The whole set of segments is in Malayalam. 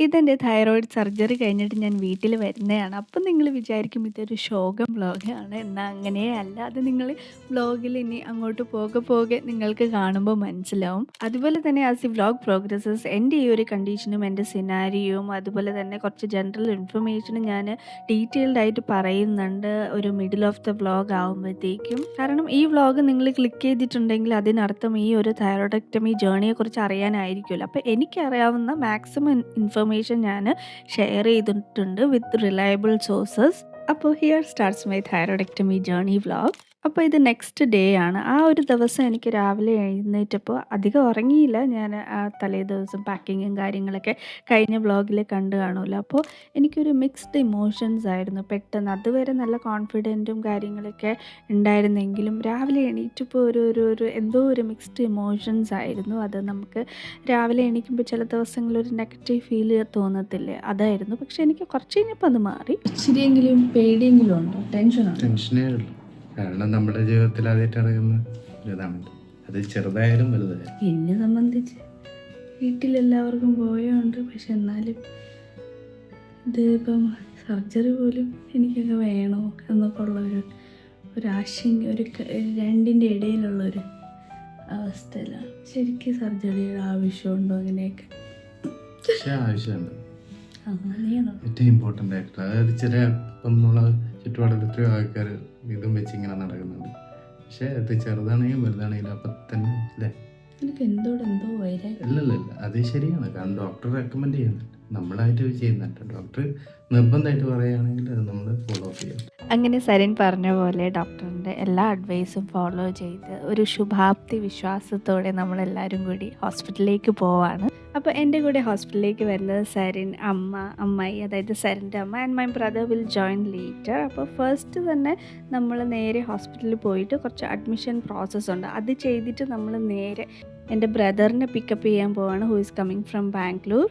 ഇതെൻ്റെ തൈറോയിഡ് സർജറി കഴിഞ്ഞിട്ട് ഞാൻ വീട്ടിൽ വരുന്നതാണ്. അപ്പം നിങ്ങൾ വിചാരിക്കും ഇതൊരു ശോകം വ്ലോഗാണ്. എന്നാൽ അങ്ങനെയല്ല. അത് നിങ്ങൾ വ്ലോഗിൽ ഇനി അങ്ങോട്ട് പോകെ പോകെ നിങ്ങൾക്ക് കാണുമ്പോൾ മനസ്സിലാവും. അതുപോലെ തന്നെ ആസ് ഈ വ്ലോഗ് പ്രോഗ്രസസ് എൻ്റെ ഈ ഒരു കണ്ടീഷനും എൻ്റെ സിനാരിയോയും അതുപോലെ തന്നെ കുറച്ച് ജനറൽ ഇൻഫർമേഷനും ഞാൻ ഡീറ്റെയിൽഡ് ആയിട്ട് പറയുന്നുണ്ട് ഒരു മിഡിൽ ഓഫ് ദ വ്ലോഗ് ആകുമ്പോഴത്തേക്കും. കാരണം ഈ വ്ലോഗ് നിങ്ങൾ ക്ലിക്ക് ചെയ്തിട്ടുണ്ടെങ്കിൽ അതിനർത്ഥം ഈ ഒരു തൈറോയിഡക്ടമി ജേർണിയെക്കുറിച്ച് അറിയാനായിരിക്കുമല്ലോ. അപ്പോൾ എനിക്കറിയാവുന്ന മാക്സിമം ഇൻഫർമേഷൻ ഞാൻ ഷെയർ ചെയ്തിട്ടുണ്ട് വിത്ത് റിലയബിൾ സോഴ്സസ്. അപ്പോൾ here starts my thyroidectomy journey vlog. അപ്പോൾ ഇത് നെക്സ്റ്റ് ഡേ ആണ്. ആ ഒരു ദിവസം എനിക്ക് രാവിലെ എഴുന്നേറ്റപ്പോൾ അധികം ഉറങ്ങിയില്ല. ഞാൻ ആ തലേ ദിവസം പാക്കിങ്ങും കാര്യങ്ങളൊക്കെ കഴിഞ്ഞ വ്ലോഗിൽ കണ്ടു കാണുമല്ലോ. അപ്പോൾ എനിക്കൊരു മിക്സ്ഡ് ഇമോഷൻസ് ആയിരുന്നു. പെട്ടെന്ന് അതുവരെ നല്ല കോൺഫിഡൻറ്റും കാര്യങ്ങളൊക്കെ ഉണ്ടായിരുന്നെങ്കിലും രാവിലെ എണീറ്റപ്പോൾ ഒരു എന്തോ ഒരു മിക്സ്ഡ് ഇമോഷൻസ് ആയിരുന്നു. അത് നമുക്ക് രാവിലെ എണീക്കുമ്പോൾ ചില ദിവസങ്ങളിൽ ഒരു നെഗറ്റീവ് ഫീൽ തോന്നത്തില്ലേ, അതായിരുന്നു. പക്ഷെ എനിക്ക് കുറച്ച് കഴിഞ്ഞപ്പോൾ അത് മാറി. ഇച്ചിരിയെങ്കിലും പേടിയെങ്കിലും ഉണ്ടോ? ടെൻഷനേ ഉള്ളൂ. കാരണം നമ്മുടെ ജീവിതത്തിൽ ആദ്യമായിട്ട് ഇറങ്ങുന്ന ഇതാണല്ലോ, അത് ചെറുതായാലും വലുതായാലും. എന്നെ സംബന്ധിച്ച് വീട്ടിലെല്ലാവർക്കും പോയുണ്ട്. പക്ഷെ എന്നാലും ഇതിപ്പം സർജറി പോലും എനിക്കൊക്കെ വേണോ എന്നൊക്കെ ഉള്ള ഒരു ആശങ്ക, രണ്ടിൻ്റെ ഇടയിലുള്ളൊരു അവസ്ഥയിലാണ്. ശരിക്കും സർജറിയുടെ ആവശ്യമുണ്ടോ? അങ്ങനെയൊക്കെ പക്ഷേ ആവശ്യമുണ്ട്. നീയാണോ ഏറ്റവും ഇമ്പോർട്ടൻ്റ് ആയിട്ടുള്ള, അതായത് ചില ഇപ്പം നമ്മളെ ചുറ്റുപാടിൽ എത്രയോ ആൾക്കാർ ഇതും വെച്ച് ഇങ്ങനെ നടക്കുന്നുണ്ട്. പക്ഷേ അത് ചെറുതാണെങ്കിലും വലുതാണെങ്കിലും അപ്പം തന്നെ അല്ലേ, എനിക്ക് എന്തോ വൈരാഗ്യം. ഇല്ല അത് ശരിയാണ്. കാരണം ഡോക്ടർ റെക്കമെൻഡ് ചെയ്യുന്നുണ്ട്, നമ്മളായിട്ട് ചെയ്യുന്നുണ്ട്. ഡോക്ടർ നിർബന്ധമായിട്ട് പറയുകയാണെങ്കിൽ അത് നമ്മൾ ഫോളോ അപ്പ് ചെയ്യണം. അങ്ങനെ സരിൻ പറഞ്ഞ പോലെ ഡോക്ടറിൻ്റെ എല്ലാ അഡ്വൈസും ഫോളോ ചെയ്ത് ഒരു ശുഭാപ്തി വിശ്വാസത്തോടെ നമ്മളെല്ലാവരും കൂടി ഹോസ്പിറ്റലിലേക്ക് പോവാണ്. അപ്പോൾ എൻ്റെ കൂടെ ഹോസ്പിറ്റലിലേക്ക് വരുന്നത് സരിൻ, അമ്മായി, അതായത് സരിൻ്റെ അമ്മ and my brother will join later. അപ്പോൾ ഫസ്റ്റ് തന്നെ നമ്മൾ നേരെ ഹോസ്പിറ്റലിൽ പോയിട്ട് കുറച്ച് അഡ്മിഷൻ പ്രോസസ്സ് ഉണ്ട്. അത് ചെയ്തിട്ട് നമ്മൾ നേരെ എൻ്റെ ബ്രദറിനെ പിക്കപ്പ് ചെയ്യാൻ പോവാണ്, who is coming from Bangalore.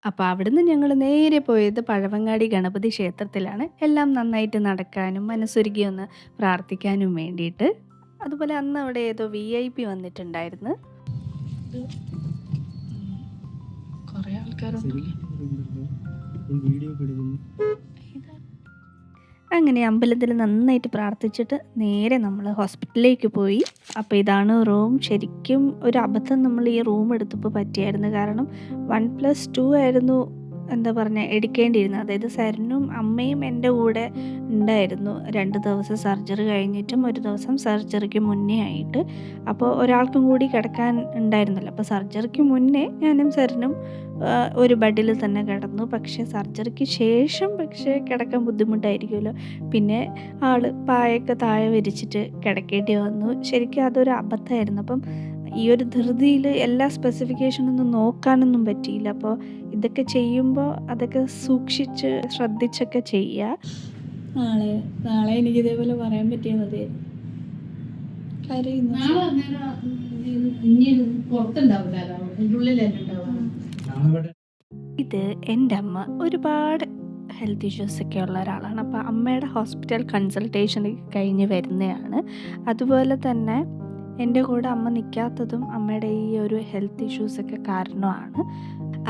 അപ്പോൾ അവിടുന്ന് ഞങ്ങൾ നേരെ പോയത് പഴവങ്ങാടി ഗണപതി ക്ഷേത്രത്തിലാണ്. എല്ലാം നന്നായിട്ട് നടക്കാനും മനസ്സൊരുക്കി ഒന്ന് പ്രാർത്ഥിക്കാനും വേണ്ടിയിട്ട്. അതുപോലെ അന്ന് അവിടെ ഏതോ VIP വന്നിട്ടുണ്ടായിരുന്നു. കുറേ ആൾക്കാരുണ്ട്. അങ്ങനെ അമ്പലത്തിൽ നന്നായിട്ട് പ്രാർത്ഥിച്ചിട്ട് നേരെ നമ്മൾ ഹോസ്പിറ്റലിലേക്ക് പോയി. അപ്പോൾ ഇതാണ് റൂം. ശരിക്കും ഒരു അബദ്ധം നമ്മൾ ഈ റൂം എടുത്തപ്പോൾ പറ്റിയായിരുന്നു. കാരണം 1+2 ആയിരുന്നു എടുക്കേണ്ടിയിരുന്നത്. അതായത് സരനും അമ്മയും എൻ്റെ കൂടെ ഉണ്ടായിരുന്നു 2 ദിവസം സർജറി കഴിഞ്ഞിട്ടും 1 ദിവസം സർജറിക്ക് മുന്നേ ആയിട്ട്. അപ്പോൾ ഒരാൾക്കും കൂടി കിടക്കാൻ ഉണ്ടായിരുന്നല്ലോ. അപ്പോൾ സർജറിക്ക് മുന്നേ ഞാനും സരനും ഒരു ബെഡിൽ തന്നെ കിടന്നു. പക്ഷേ സർജറിക്ക് ശേഷം കിടക്കാൻ ബുദ്ധിമുട്ടായിരിക്കുമല്ലോ. പിന്നെ പായൊക്കെ താഴെ വിരിച്ചിട്ട് കിടക്കേണ്ടി വന്നു. ശരിക്കും അതൊരു അബദ്ധമായിരുന്നു. അപ്പം ഈ ഒരു ധൃതിയിൽ എല്ലാ സ്പെസിഫിക്കേഷനൊന്നും നോക്കാനൊന്നും പറ്റിയില്ല. അപ്പോൾ ഇതൊക്കെ ചെയ്യുമ്പോൾ അതൊക്കെ സൂക്ഷിച്ച് ശ്രദ്ധിച്ചൊക്കെ ചെയ്യുക. നാളെ എനിക്ക് ഇതേപോലെ പറയാൻ പറ്റിയാൽ മതിയായിരുന്നു. ഇത് എൻ്റെ അമ്മ ഒരുപാട് ഹെൽത്ത് ഇഷ്യൂസ് ഒക്കെ ഉള്ള ഒരാളാണ്. അപ്പോൾ അമ്മയുടെ ഹോസ്പിറ്റൽ കൺസൾട്ടേഷൻ കഴിഞ്ഞ് വരുന്നതാണ്. അതുപോലെ തന്നെ എൻ്റെ കൂടെ അമ്മ നിൽക്കാത്തതും അമ്മയുടെ ഈ ഒരു ഹെൽത്ത് ഇഷ്യൂസൊക്കെ കാരണമാണ്.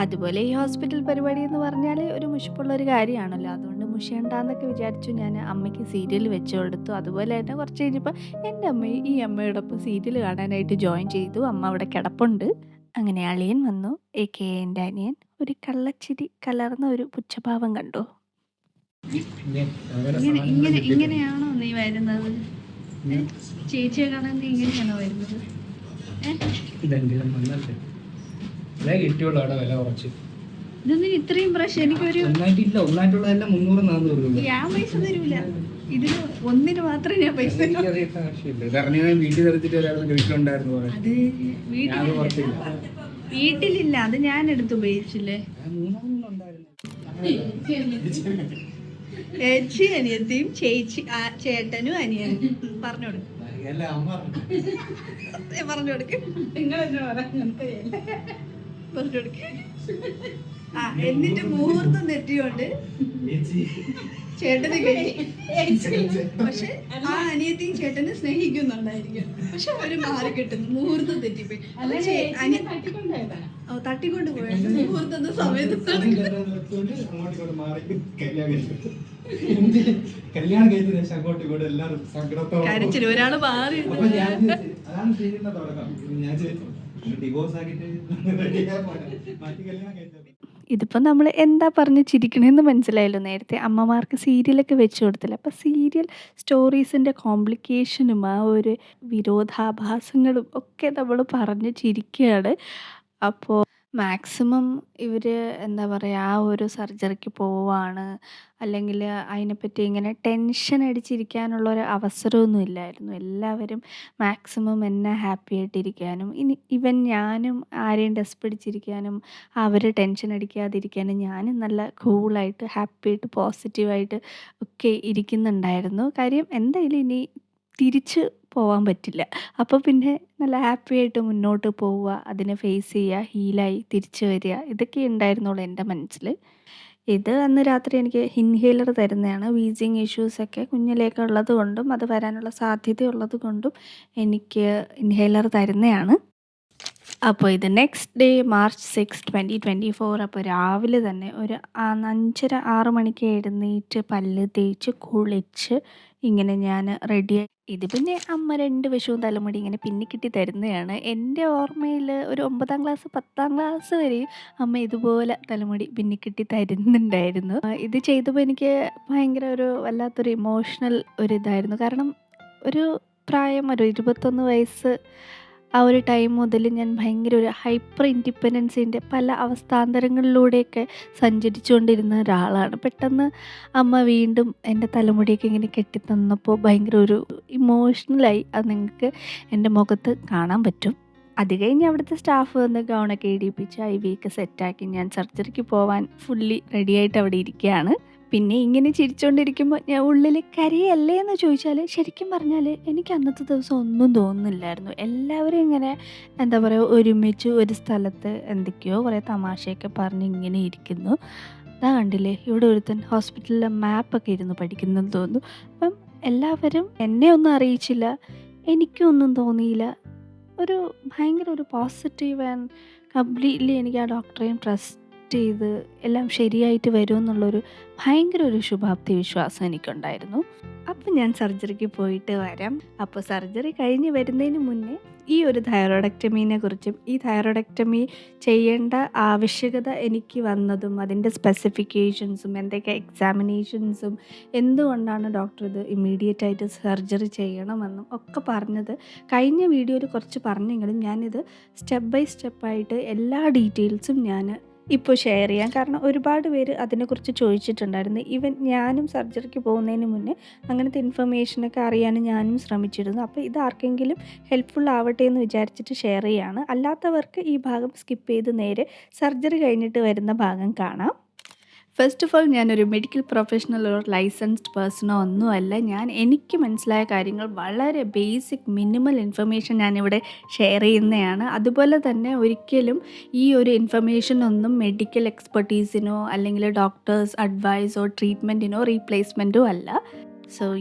അതുപോലെ ഈ ഹോസ്പിറ്റൽ പരിപാടി എന്ന് പറഞ്ഞാൽ ഒരു മുഷിപ്പുള്ളൊരു കാര്യമാണല്ലോ. അതുകൊണ്ട് മുഷിയണ്ടെന്നൊക്കെ വിചാരിച്ചു ഞാൻ അമ്മയ്ക്ക് സീരിയൽ വെച്ച് കൊടുത്തു. അതുപോലെ തന്നെ കുറച്ച് കഴിഞ്ഞപ്പോൾ എൻ്റെ അമ്മ ഈ അമ്മയോടൊപ്പം സീരിയൽ കാണാനായിട്ട് ജോയിൻ ചെയ്തു. അമ്മ അവിടെ കിടപ്പുണ്ട്. അങ്ങനെ അളിയൻ വന്നു, AK എൻ്റെ അനിയൻ. ഒരു കള്ളച്ചിരി കലർന്ന ഒരു പുച്ഛഭാവം കണ്ടു. ഇങ്ങനെയാണോ നീ വരുന്നത്? ചേച്ചിയെ കാണാൻ നീ ഇങ്ങനെയാണോ വരുന്നത്? ഇതൊന്നും ഇത്രയും പ്രാവശ്യം എനിക്കൊരു ഞാൻ പൈസ തരൂല. ഇതിന് ഒന്നിന് മാത്രമേ ഞാൻ പൈസ അത് വീട്ടിലില്ല. അത് ഞാൻ എടുത്ത് ഉപയോഗിച്ചില്ലേ. ചേച്ചി അനിയത്തിയും ചേട്ടനും അനിയനും പറഞ്ഞു കൊടുക്കും. നിങ്ങൾ പറഞ്ഞു കൊടുക്കും. എന്നിട്ട് മുഹൂർത്തം തെറ്റിയോണ്ട് ചേട്ടനെ കഴിഞ്ഞു. പക്ഷെ ആ അനിയത്തിയും ചേട്ടനെ സ്നേഹിക്കുന്നുണ്ടായിരിക്കും. പക്ഷെ അവര് മാറി കിട്ടുന്നു, മുഹൂർത്തം തെറ്റിപ്പോയി. തട്ടിക്കൊണ്ട് പോയത് മുഹൂർത്തത്തെ സമയത്ത് കല്യാണം കഴിച്ചതിന് ശേഷം അങ്ങോട്ടും ഇങ്ങോട്ടും എല്ലാവരും സങ്കടത്തോടെ കരച്ചിൽ ഒരാള് മാറി. അപ്പൊ ഞാൻ അതാണ് ചെയ്യുന്ന തുടക്കം. ഞാൻ ഡിവോഴ്സ് ആക്കിട്ട് മാറ്റി കല്യാണം കഴിച്ചത്. ഇതിപ്പോൾ നമ്മൾ എന്താ പറഞ്ഞ് ചിരിക്കണമെന്ന് മനസ്സിലായല്ലോ. നേരത്തെ അമ്മമാർക്ക് സീരിയലൊക്കെ വെച്ച് കൊടുത്തില്ല. അപ്പോൾ സീരിയൽ സ്റ്റോറീസിൻ്റെ കോംപ്ലിക്കേഷനും ആ ഒരു വിരോധാഭാസങ്ങളും ഒക്കെ നമ്മൾ പറഞ്ഞ് ചിരിക്കുകയാണ്. അപ്പോൾ മാക്സിമം ഇവർ എന്താ പറയുക, ആ ഒരു സർജറിക്ക് പോവാണ്, അല്ലെങ്കിൽ അതിനെപ്പറ്റി ഇങ്ങനെ ടെൻഷൻ അടിച്ചിരിക്കാനുള്ളൊരു അവസരമൊന്നും ഇല്ലായിരുന്നു. എല്ലാവരും മാക്സിമം എന്നെ ഹാപ്പി ആയിട്ടിരിക്കാനും ഈവൻ ഞാനും ആരെയും ഡെസ്പ് പിടിച്ചിരിക്കാനും അവർ ടെൻഷൻ അടിക്കാതിരിക്കാനും ഞാനും നല്ല കൂളായിട്ട് ഹാപ്പിയായിട്ട് പോസിറ്റീവായിട്ട് ഒക്കെ ഇരിക്കുന്നുണ്ടായിരുന്നു. കാര്യം എന്തായാലും ഇനി തിരിച്ച് പോവാൻ പറ്റില്ല. അപ്പോൾ പിന്നെ നല്ല ഹാപ്പി ആയിട്ട് മുന്നോട്ട് പോവുക, അതിനെ ഫേസ് ചെയ്യുക, ഹീലായി തിരിച്ച് വരിക, ഇതൊക്കെ ഉണ്ടായിരുന്നുള്ളൂ എൻ്റെ മനസ്സിൽ. ഇത് അന്ന് രാത്രി എനിക്ക് ഇൻഹേലർ തരുന്നതാണ്. വീസിങ് ഇഷ്യൂസൊക്കെ കുഞ്ഞിലേക്ക് ഉള്ളത് കൊണ്ടും അത് വരാനുള്ള സാധ്യതയുള്ളത് കൊണ്ടും എനിക്ക് ഇൻഹേലർ തരുന്നതാണ്. അപ്പോൾ ഇത് നെക്സ്റ്റ് ഡേ March 6, 2024. അപ്പോൾ രാവിലെ തന്നെ ഒരു 5:30 6 മണിക്ക് എഴുന്നേറ്റ് പല്ല് തേച്ച് കുളിച്ച് ഇങ്ങനെ ഞാൻ റെഡിയായി. ഇത് പിന്നെ അമ്മ 2 വശവും തലമുടി ഇങ്ങനെ പിന്നിക്കിട്ടി തരുന്നതാണ്. എൻ്റെ ഓർമ്മയിൽ ഒരു 9ാം ക്ലാസ് 10ാം ക്ലാസ് വരെയും അമ്മ ഇതുപോലെ തലമുടി പിന്നിക്കിട്ടി തരുന്നുണ്ടായിരുന്നു. ഇത് ചെയ്തപ്പോൾ എനിക്ക് ഭയങ്കര ഒരു വല്ലാത്തൊരു ഇമോഷണൽ ഒരിതായിരുന്നു. കാരണം ഒരു പ്രായം ഒരു 21 വയസ്സ് ആ ഒരു ടൈം മുതൽ ഞാൻ ഭയങ്കര ഒരു ഹൈപ്പർ ഇൻഡിപെൻഡൻസിൻ്റെ പല അവസ്ഥാന്തരങ്ങളിലൂടെയൊക്കെ സഞ്ചരിച്ചുകൊണ്ടിരുന്ന ഒരാളാണ്. പെട്ടെന്ന് അമ്മ വീണ്ടും എൻ്റെ തലമുടിയൊക്കെ ഇങ്ങനെ കെട്ടിത്തന്നപ്പോൾ ഭയങ്കര ഒരു ഇമോഷണലായി. അത് നിങ്ങൾക്ക് എൻ്റെ മുഖത്ത് കാണാൻ പറ്റും. അത് കഴിഞ്ഞ് അവിടുത്തെ സ്റ്റാഫ് വന്ന് ഗൗണൊക്കെ ഇടിപ്പിച്ച് IV ഒക്കെ സെറ്റാക്കി ഞാൻ സർജറിക്ക് പോവാൻ ഫുള്ളി റെഡിയായിട്ട് അവിടെ ഇരിക്കുകയാണ്. പിന്നെ ഇങ്ങനെ ചിരിച്ചുകൊണ്ടിരിക്കുമ്പോൾ ഞാൻ ഉള്ളിൽ കരയല്ലേ എന്ന് ചോദിച്ചാൽ ശരിക്കും പറഞ്ഞാൽ എനിക്ക് അന്നത്തെ ദിവസം ഒന്നും തോന്നുന്നില്ലായിരുന്നു. എല്ലാവരും ഇങ്ങനെ എന്താ പറയുക ഒരുമിച്ച് ഒരു സ്ഥലത്ത് എന്തൊക്കെയോ കുറേ തമാശയൊക്കെ പറഞ്ഞ് ഇങ്ങനെ ഇരിക്കുന്നു. അതാ കണ്ടില്ലേ, ഇവിടെ ഒരുത്തൻ ഹോസ്പിറ്റലിലെ മാപ്പൊക്കെ ഇരുന്ന് പഠിക്കുന്നെന്ന് തോന്നുന്നു. അപ്പം എല്ലാവരും എന്നെ ഒന്നും അറിയിച്ചില്ല, എനിക്കൊന്നും തോന്നിയില്ല. ഒരു ഭയങ്കര ഒരു പോസിറ്റീവ് ആൻഡ് കംപ്ലീറ്റ്ലി എനിക്ക് ആ ഡോക്ടറെയും ട്രസ്റ്റ് ചെയ്ത് എല്ലാം ശരിയായിട്ട് വരുമെന്നുള്ളൊരു ഭയങ്കര ഒരു ശുഭാപ്തി വിശ്വാസം എനിക്കുണ്ടായിരുന്നു. അപ്പം ഞാൻ സർജറിക്ക് പോയിട്ട് വരാം. അപ്പോൾ സർജറി കഴിഞ്ഞ് വരുന്നതിന് മുന്നേ ഈ ഒരു തൈറോയ്ഡക്ടമീനെ കുറിച്ചും ഈ തൈറോയ്ഡക്ടമി ചെയ്യേണ്ട ആവശ്യകത എനിക്ക് വന്നതും അതിൻ്റെ സ്പെസിഫിക്കേഷൻസും എന്തൊക്കെ എക്സാമിനേഷൻസും എന്തുകൊണ്ടാണ് ഡോക്ടർ ഇത് ഇമ്മീഡിയറ്റ് ആയിട്ട് സർജറി ചെയ്യണമെന്നും ഒക്കെ പറഞ്ഞത് കഴിഞ്ഞ വീഡിയോയിൽ കുറച്ച് പറഞ്ഞെങ്കിലും ഞാനിത് സ്റ്റെപ്പ് ബൈ സ്റ്റെപ്പായിട്ട് എല്ലാ ഡീറ്റെയിൽസും ഞാൻ ഇപ്പോൾ ഷെയർ ചെയ്യാം. കാരണം ഒരുപാട് പേര് അതിനെക്കുറിച്ച് ചോദിച്ചിട്ടുണ്ടായിരുന്നു. ഈവൻ ഞാനും സർജറിക്ക് പോകുന്നതിന് മുന്നേ അങ്ങനത്തെ ഇൻഫർമേഷനൊക്കെ അറിയാനും ഞാനും ശ്രമിച്ചിരുന്നു. അപ്പോൾ ഇത് ആർക്കെങ്കിലും ഹെൽപ്ഫുൾ ആവട്ടെ എന്ന് വിചാരിച്ചിട്ട് ഷെയർ ചെയ്യുകയാണ്. അല്ലാത്തവർക്ക് ഈ ഭാഗം സ്കിപ്പ് ചെയ്ത് നേരെ സർജറി കഴിഞ്ഞിട്ട് വരുന്ന ഭാഗം കാണാം. ഫസ്റ്റ് ഓഫ് ഓൾ ഞാനൊരു മെഡിക്കൽ പ്രൊഫഷണലോ ലൈസൻസ്ഡ് പേഴ്സണോ ഒന്നുമല്ല. എനിക്ക് മനസ്സിലായ കാര്യങ്ങൾ വളരെ ബേസിക് മിനിമൽ ഇൻഫർമേഷൻ ഞാനിവിടെ ഷെയർ ചെയ്യുന്നതാണ്. അതുപോലെ തന്നെ ഒരിക്കലും ഈ ഒരു ഇൻഫർമേഷൻ ഒന്നും മെഡിക്കൽ എക്സ്പെർട്ടീസിനോ അല്ലെങ്കിൽ ഡോക്ടേഴ്സ് അഡ്വൈസോ ട്രീറ്റ്മെൻറ്റിനോ റീപ്ലേസ്മെൻറ്റോ അല്ല. സോ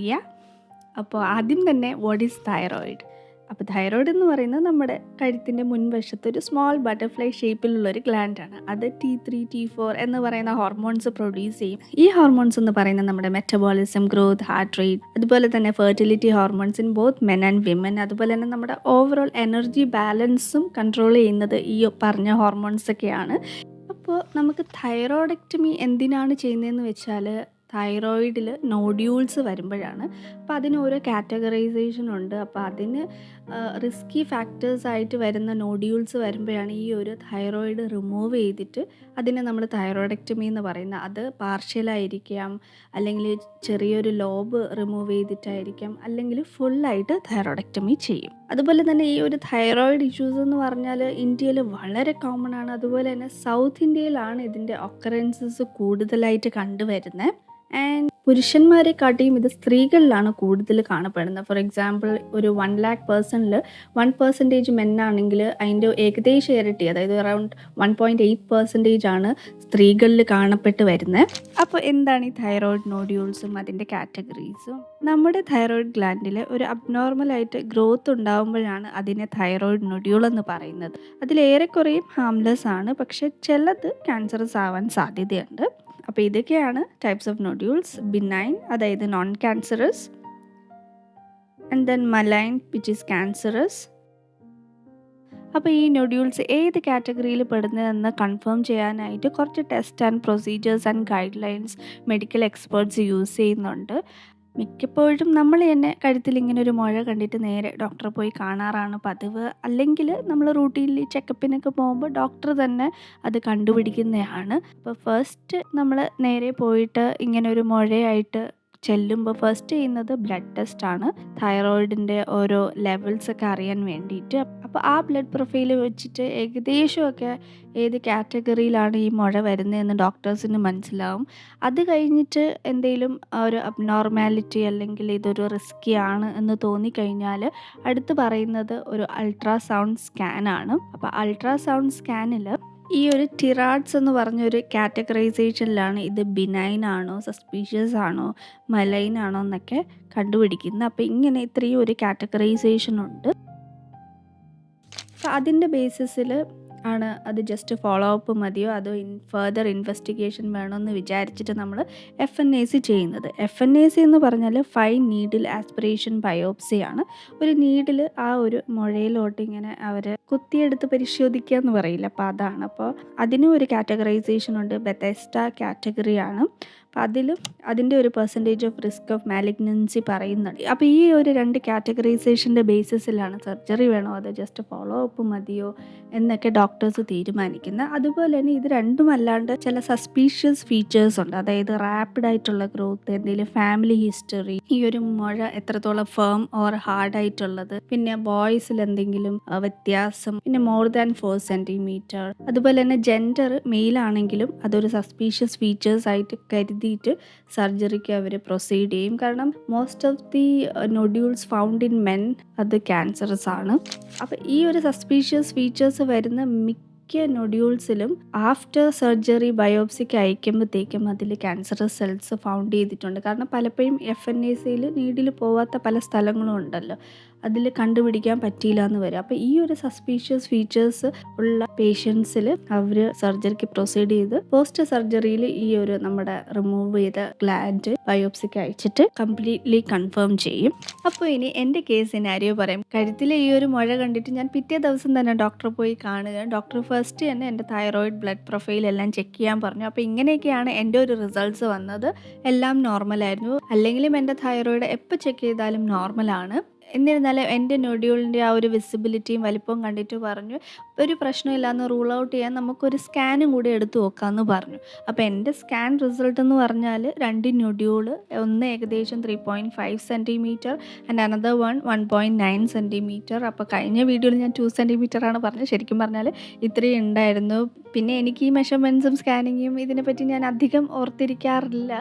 അപ്പോൾ ആദ്യം തന്നെ വാട്ട് ഈസ് തൈറോയിഡ്? അപ്പോൾ തൈറോയ്ഡ് എന്ന് പറയുന്നത് നമ്മുടെ കഴുത്തിൻ്റെ മുൻവശത്ത് ഒരു സ്മോൾ ബട്ടർഫ്ലൈ ഷേപ്പിലുള്ളൊരു ഗ്ലാൻഡാണ്. അത് T3 T4 എന്ന് പറയുന്ന ഹോർമോൺസ് പ്രൊഡ്യൂസ് ചെയ്യും. ഈ ഹോർമോൺസ് എന്ന് പറയുന്നത് നമ്മുടെ മെറ്റബോളിസം, ഗ്രോത്ത്, ഹാർട്ട് റേറ്റ്, അതുപോലെ തന്നെ fertility hormones in both men and women, അതുപോലെ തന്നെ നമ്മുടെ ഓവറോൾ എനർജി ബാലൻസും കൺട്രോൾ ചെയ്യുന്നത് ഈ പറഞ്ഞ ഹോർമോൺസൊക്കെയാണ്. അപ്പോൾ നമുക്ക് തൈറോയ്ഡക്ടമി എന്തിനാണ് ചെയ്യുന്നതെന്ന് വെച്ചാൽ തൈറോയിഡിൽ നോഡ്യൂൾസ് വരുമ്പോഴാണ്. അപ്പോൾ അതിന് ഓരോ കാറ്റഗറൈസേഷൻ ഉണ്ട്. അപ്പോൾ അതിന് റിസ്കി ഫാക്ടേഴ്സായിട്ട് വരുന്ന നോഡ്യൂൾസ് വരുമ്പോഴാണ് ഈ ഒരു തൈറോയിഡ് റിമൂവ് ചെയ്തിട്ട് അതിനെ നമ്മൾ തൈറോയ്ഡക്ടമി എന്ന് പറയുന്നത്. അത് പാർഷ്യലായിരിക്കാം, അല്ലെങ്കിൽ ചെറിയൊരു ലോബ് റിമൂവ് ചെയ്തിട്ടായിരിക്കാം, അല്ലെങ്കിൽ ഫുള്ളായിട്ട് തൈറോയ്ഡക്ടമി ചെയ്യും. അതുപോലെ തന്നെ ഈ ഒരു തൈറോയിഡ് ഇഷ്യൂസ് എന്ന് പറഞ്ഞാൽ ഇന്ത്യയിൽ വളരെ കോമൺ ആണ്. അതുപോലെ തന്നെ സൗത്ത് ഇന്ത്യയിലാണ് ഇതിൻ്റെ ഒക്കറൻസസ് കൂടുതലായിട്ട് കണ്ടുവരുന്നത്. ആൻഡ് പുരുഷന്മാരെക്കാട്ടിയും ഇത് സ്ത്രീകളിലാണ് കൂടുതൽ കാണപ്പെടുന്നത്. ഫോർ എക്സാമ്പിൾ ഒരു 1,00,000 പേഴ്സണിൽ 1% മെന്നാണെങ്കിൽ അതിൻ്റെ ഏകദേശം ഇരട്ടി, അതായത് അറൗണ്ട് 1.8% ആണ് സ്ത്രീകളിൽ കാണപ്പെട്ട് വരുന്നത്. അപ്പോൾ എന്താണ് ഈ തൈറോയ്ഡ് നോഡ്യൂൾസും അതിൻ്റെ കാറ്റഗറീസും? നമ്മുടെ തൈറോയ്ഡ് ഗ്ലാൻഡിൽ ഒരു അബ്നോർമലായിട്ട് ഗ്രോത്ത് ഉണ്ടാകുമ്പോഴാണ് അതിനെ തൈറോയ്ഡ് നൊഡ്യൂൾ എന്ന് പറയുന്നത്. അതിലേറെക്കുറേയും ഹാംലെസ് ആണ്, പക്ഷെ ചിലത് ക്യാൻസറസ് ആവാൻ സാധ്യതയുണ്ട്. അപ്പോൾ ഇതൊക്കെയാണ് ടൈപ്സ് ഓഫ് നോഡ്യൂൾസ്. ബിനൈൻ, അതായത് non cancerous, and then malign which is cancerous. അപ്പോൾ ഈ നോഡ്യൂൾസ് ഏത് കാറ്റഗറിയിൽ പെടുന്നതെന്ന് കൺഫേം ചെയ്യാനായിട്ട് കുറച്ച് test and procedures and guide lines medical experts use ചെയ്യുന്നുണ്ട്. മിക്കപ്പോഴും നമ്മൾ തന്നെ കഴുത്തിൽ ഇങ്ങനെ ഒരു മുഴ കണ്ടിട്ട് നേരെ ഡോക്ടറെ പോയി കാണാറാണ് പതിവ്. അല്ലെങ്കിൽ നമ്മൾ റൂട്ടീനിൽ ചെക്കപ്പിനൊക്കെ പോകുമ്പോൾ ഡോക്ടർ തന്നെ അത് കണ്ടുപിടിക്കുന്നതാണ്. അപ്പോൾ ഫസ്റ്റ് നമ്മൾ നേരെ പോയിട്ട് ഇങ്ങനെ ഒരു മുഴയായിട്ട് ചെല്ലുമ്പോൾ ഫസ്റ്റ് ചെയ്യുന്നത് ബ്ലഡ് ടെസ്റ്റാണ്, തൈറോയിഡിൻ്റെ ഓരോ ലെവൽസൊക്കെ അറിയാൻ വേണ്ടിയിട്ട്. അപ്പോൾ ആ ബ്ലഡ് പ്രൊഫൈൽ വെച്ചിട്ട് ഏകദേശമൊക്കെ ഏത് കാറ്റഗറിയിലാണ് ഈ മുഴ വരുന്നതെന്ന് ഡോക്ടേഴ്സിന് മനസ്സിലാവും. അത് കഴിഞ്ഞിട്ട് എന്തെങ്കിലും ഒരു അബ്നോർമാലിറ്റി അല്ലെങ്കിൽ ഇതൊരു റിസ്കി ആണ് എന്ന് തോന്നിക്കഴിഞ്ഞാൽ അടുത്ത് പറയുന്നത് ഒരു അൾട്രാസൗണ്ട് സ്കാനാണ്. അപ്പോൾ അൾട്രാസൗണ്ട് സ്കാനിൽ ഈ ഒരു ടിറാഡ്സ് എന്ന് പറഞ്ഞൊരു കാറ്റഗറൈസേഷനിലാണ് ഇത് ബിനൈൻ ആണോ, സസ്പീഷ്യസ് ആണോ, മലൈൻ ആണോ എന്നൊക്കെ കണ്ടുപിടിക്കുന്നത്. അപ്പോൾ ഇങ്ങനെ ഇത്രയും ഒരു കാറ്റഗറൈസേഷൻ ഉണ്ട്. അപ്പോൾ അതിൻ്റെ ബേസിസിൽ ആണ് അത് ജസ്റ്റ് ഫോളോ അപ്പ് മതിയോ അതോ ഫർദർ ഇൻവെസ്റ്റിഗേഷൻ വേണമെന്ന് വിചാരിച്ചിട്ട് നമ്മൾ FNAC ചെയ്യുന്നത്. FNAC എന്ന് പറഞ്ഞാൽ ഫൈൻ നീഡിൽ ആസ്പിറേഷൻ ബയോപ്സിയാണ്. ഒരു നീഡിൽ ആ ഒരു മുഴയിലോട്ട് ഇങ്ങനെ അവർ കുത്തിയെടുത്ത് പരിശോധിക്കുക എന്ന് പറയില്ല, അപ്പോൾ അതാണ്. അപ്പോൾ അതിനും ഒരു കാറ്റഗറൈസേഷൻ ഉണ്ട്, ബെതെസ്റ്റ കാറ്റഗറിയാണ്. അപ്പോൾ അതിൻ്റെ ഒരു percentage of risk of malignancy പറയുന്നുണ്ട്. അപ്പോൾ ഈ ഒരു 2 കാറ്റഗറൈസേഷൻ്റെ ബേസിസിലാണ് സർജറി വേണോ അതോ ജസ്റ്റ് ഫോളോ അപ്പ് മതിയോ എന്നൊക്കെ ഡോക്ടേഴ്സ് തീരുമാനിക്കുന്നത്. അതുപോലെ തന്നെ ഇത് രണ്ടും അല്ലാണ്ട് ചില സസ്പീഷ്യസ് ഫീച്ചേഴ്സ് ഉണ്ട്, അതായത് റാപ്പിഡായിട്ടുള്ള ഗ്രോത്ത്, എന്തെങ്കിലും ഫാമിലി ഹിസ്റ്ററി, ഈ ഒരു മുഴ എത്രത്തോളം ഫേം ഓർ ഹാർഡായിട്ടുള്ളത്, പിന്നെ ബോയ്സിൽ എന്തെങ്കിലും വ്യത്യാസം, പിന്നെ മോർ ദാൻ 4 സെൻറ്റിമീറ്റർ, അതുപോലെ തന്നെ ജെൻഡർ മെയിലാണെങ്കിലും അതൊരു സസ്പീഷ്യസ് ഫീച്ചേഴ്സ് ആയിട്ട് കരുതിയിട്ട് സർജറിക്ക് അവർ പ്രൊസീഡ് ചെയ്യും. കാരണം most of the nodules found in men അത് ക്യാൻസറസ് ആണ്. അപ്പോൾ ഈ ഒരു സസ്പീഷ്യസ് ഫീച്ചേഴ്സ് വരുന്ന മിക്ക നോഡ്യൂൾസിലും ആഫ്റ്റർ സർജറി ബയോപ്സിക്ക് അയക്കുമ്പോഴത്തേക്കും അതിൽ ക്യാൻസറസ് സെൽസ് ഫൗണ്ട് ചെയ്തിട്ടുണ്ട്. കാരണം പലപ്പോഴും FNACയിൽ നീഡിൽ പോവാത്ത പല സ്ഥലങ്ങളും ഉണ്ടല്ലോ, അതിൽ കണ്ടുപിടിക്കാൻ പറ്റിയില്ല എന്ന് വരും. അപ്പോൾ ഈ ഒരു സസ്പീഷ്യസ് ഫീച്ചേഴ്സ് ഉള്ള പേഷ്യൻസിൽ അവർ സർജറിക്ക് പ്രൊസീഡ് ചെയ്ത് പോസ്റ്റ് സർജറിയിൽ ഈ ഒരു നമ്മുടെ റിമൂവ് ചെയ്ത ഗ്ലാൻഡ് ബയോപ്സിക്ക് അയച്ചിട്ട് കംപ്ലീറ്റ്ലി കൺഫേം ചെയ്യും. അപ്പോൾ ഇനി എൻ്റെ കേസ് സിനാരിയോ പറയാം. കഴുത്തിലെ ഈ ഒരു മുഴ കണ്ടിട്ട് ഞാൻ പിറ്റേ ദിവസം തന്നെ ഡോക്ടറെ പോയി കാണുക. ഡോക്ടർ ഫസ്റ്റ് തന്നെ എൻ്റെ തൈറോയിഡ് ബ്ലഡ് പ്രൊഫൈൽ എല്ലാം ചെക്ക് ചെയ്യാൻ പറഞ്ഞു. അപ്പോൾ ഇങ്ങനെയൊക്കെയാണ് എൻ്റെ ഒരു റിസൾട്ട്സ് വന്നത്. എല്ലാം നോർമലായിരുന്നു. അല്ലെങ്കിലും എൻ്റെ തൈറോയിഡ് എപ്പോൾ ചെക്ക് ചെയ്താലും നോർമലാണ്. എന്നിരുന്നാലും എൻ്റെ നോഡ്യൂളിൻ്റെ ആ ഒരു വിസിബിലിറ്റിയും വലിപ്പവും കണ്ടിട്ട് പറഞ്ഞു ഒരു പ്രശ്നമില്ലാന്ന് റൂൾ ഔട്ട് ചെയ്യാൻ നമുക്കൊരു സ്കാനും കൂടി എടുത്ത് നോക്കാമെന്ന് പറഞ്ഞു. അപ്പോൾ എൻ്റെ സ്കാൻ റിസൾട്ട് എന്ന് പറഞ്ഞാൽ 2 നോഡ്യൂള്, ഒന്ന് ഏകദേശം 3.5 സെൻറ്റിമീറ്റർ ആൻഡ് അനദർ 1.9 സെൻറ്റിമീറ്റർ. അപ്പോൾ കഴിഞ്ഞ വീഡിയോയിൽ ഞാൻ 2 സെൻറ്റിമീറ്ററാണ് പറഞ്ഞത്, ശരിക്കും പറഞ്ഞാൽ ഇത്രയും ഉണ്ടായിരുന്നു. പിന്നെ എനിക്ക് ഈ മെഷർമെൻറ്റ്സും സ്കാനിങ്ങും ഇതിനെപ്പറ്റി ഞാൻ അധികം ഓർത്തിരിക്കാറില്ല,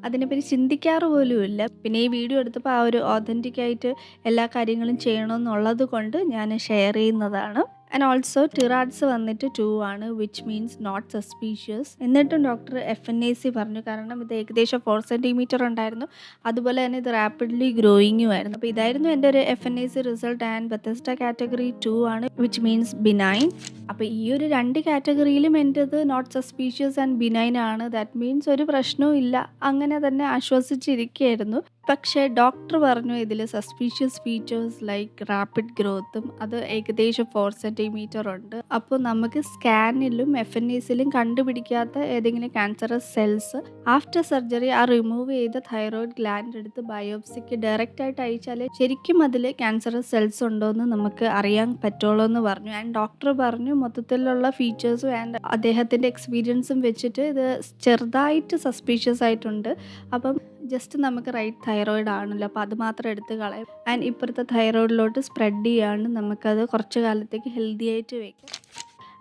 അതിനെപ്പറ്റി ചിന്തിക്കാറ് പോലുമില്ല. പിന്നെ ഈ വീഡിയോ എടുത്തപ്പോൾ ആ ഒരു ഓതൻറ്റിക്കായിട്ട് എല്ലാ കാര്യങ്ങളും ചെയ്യണമെന്നുള്ളത് കൊണ്ട് ഞാൻ ഷെയർ ചെയ്യുന്നതാണ്. ആൻഡ് ഓൾസോ ടിറാഡ്സ് വന്നിട്ട് 2 ആണ്, വിച്ച് മീൻസ് നോട്ട് സസ്പീഷ്യസ്. എന്നിട്ടും ഡോക്ടർ FNAC പറഞ്ഞു, കാരണം ഇത് ഏകദേശം 4 സെൻറ്റിമീറ്റർ ഉണ്ടായിരുന്നു, അതുപോലെ തന്നെ ഇത് റാപ്പിഡ്ലി ഗ്രോയിങ്ങും ആയിരുന്നു. അപ്പോൾ ഇതായിരുന്നു എൻ്റെ ഒരു FNAC റിസൾട്ട്. ആൻഡ് ബെതെസ്റ്റ കാറ്റഗറി 2 ആണ്, വിച്ച് മീൻസ് ബിനൈൻ. അപ്പോൾ ഈ ഒരു 2 കാറ്റഗറിയിലും എൻ്റെത് നോട്ട് സസ്പീഷ്യസ് ആൻഡ് ബിനൈൻ ആണ്. ദാറ്റ് മീൻസ് ഒരു പ്രശ്നവും ഇല്ല, അങ്ങനെ തന്നെ ആശ്വസിച്ചിരിക്കുകയായിരുന്നു. പക്ഷേ ഡോക്ടർ പറഞ്ഞു ഇതിൽ സസ്പീഷ്യസ് ഫീച്ചേഴ്സ് ലൈക്ക് റാപ്പിഡ് ഗ്രോത്തും അത് ഏകദേശം 4 സെൻറ്റിമീറ്റർ ഉണ്ട്. അപ്പോൾ നമുക്ക് സ്കാനിലും FNACയിലും കണ്ടുപിടിക്കാത്ത ഏതെങ്കിലും ക്യാൻസറസ് സെൽസ് ആഫ്റ്റർ സർജറി ആ റിമൂവ് ചെയ്ത തൈറോയിഡ് ഗ്ലാൻഡ് എടുത്ത് ബയോപ്സിക്ക് ഡയറക്റ്റായിട്ട് അയച്ചാൽ ശരിക്കും അതിൽ ക്യാൻസറസ് സെൽസ് ഉണ്ടോ എന്ന് നമുക്ക് അറിയാൻ പറ്റുള്ളൂ എന്ന് പറഞ്ഞു. ആൻഡ് ഡോക്ടർ പറഞ്ഞു മൊത്തത്തിലുള്ള ഫീച്ചേഴ്സും ആൻഡ് അദ്ദേഹത്തിൻ്റെ എക്സ്പീരിയൻസും വെച്ചിട്ട് ഇത് ചെറുതായിട്ട് സസ്പീഷ്യസ് ആയിട്ടുണ്ട്. അപ്പം ജസ്റ്റ് നമുക്ക് റൈറ്റ് തൈറോയിഡ് ആണല്ലോ, അപ്പോൾ അത് മാത്രം എടുത്ത് കളയും. ആൻഡ് ഇപ്പുറത്തെ തൈറോയിഡിലോട്ട് സ്പ്രെഡ് ചെയ്യാണ്, നമുക്കത് കുറച്ച് കാലത്തേക്ക് ഹെൽത്തി ആയിട്ട് വയ്ക്കാം.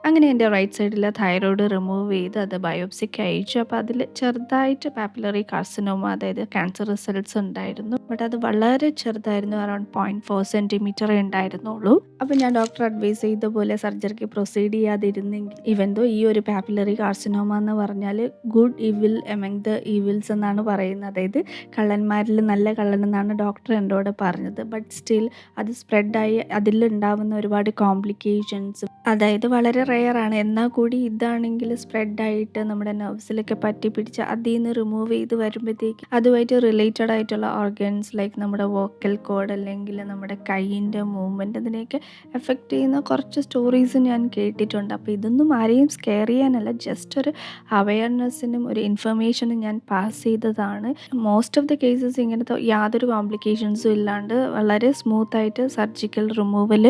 അങ്ങനെ എൻ്റെ റൈറ്റ് സൈഡിലെ തൈറോയ്ഡ് റിമൂവ് ചെയ്ത് അത് ബയോപ്സിക്ക് അയച്ചു. അപ്പോൾ അതിൽ ചെറുതായിട്ട് പാപ്പിലറി കാർസിനോമ, അതായത് ക്യാൻസർ സെൽസ് ഉണ്ടായിരുന്നു. ബട്ട് അത് വളരെ ചെറുതായിരുന്നു, അറൗണ്ട് 0.4 സെൻറ്റിമീറ്ററേ ഉണ്ടായിരുന്നുള്ളൂ. അപ്പോൾ ഞാൻ ഡോക്ടർ അഡ്വൈസ് ചെയ്ത പോലെ സർജറിക്ക് പ്രൊസീഡ് ചെയ്യാതിരുന്നെങ്കിൽ, ഈവൻ ദോ ഈ ഒരു പാപ്പിലറി കാർസിനോമ എന്ന് പറഞ്ഞാൽ ഗുഡ് ഇവിൽ എമംഗ് ദ ഈവിൽസ് എന്നാണ് പറയുന്നത്, അതായത് കള്ളന്മാരിൽ നല്ല കള്ളൻ എന്നാണ് ഡോക്ടർ എന്നോട് പറഞ്ഞത്. ബട്ട് സ്റ്റിൽ അത് സ്പ്രെഡായി അതിലുണ്ടാവുന്ന ഒരുപാട് കോംപ്ലിക്കേഷൻസ്, അതായത് വളരെ റെയറാണ്. എന്നാൽ കൂടി ഇതാണെങ്കിൽ സ്പ്രെഡായിട്ട് നമ്മുടെ നെർവ്സിലൊക്കെ പറ്റി പിടിച്ച് അതിൽ നിന്ന് റിമൂവ് ചെയ്ത് വരുമ്പോഴത്തേക്ക് അതുമായിട്ട് റിലേറ്റഡ് ആയിട്ടുള്ള ഓർഗൻസ് ലൈക്ക് നമ്മുടെ വോക്കൽ കോഡ് അല്ലെങ്കിൽ നമ്മുടെ കൈയിൻ്റെ മൂവ്മെൻറ്റ്, അതിനെയൊക്കെ എഫക്റ്റ് ചെയ്യുന്ന കുറച്ച് സ്റ്റോറീസ് ഞാൻ കേട്ടിട്ടുണ്ട്. അപ്പോൾ ഇതൊന്നും ആരെയും സ്കെയർ ചെയ്യാനല്ല, ജസ്റ്റ് ഒരു അവയർനെസ്സിനും ഒരു ഇൻഫർമേഷനും ഞാൻ പാസ് ചെയ്തതാണ്. മോസ്റ്റ് ഓഫ് ദ കേസസ് ഇങ്ങനത്തെ യാതൊരു കോംപ്ലിക്കേഷൻസും ഇല്ലാണ്ട് വളരെ സ്മൂത്തായിട്ട് സർജിക്കൽ റിമൂവൽ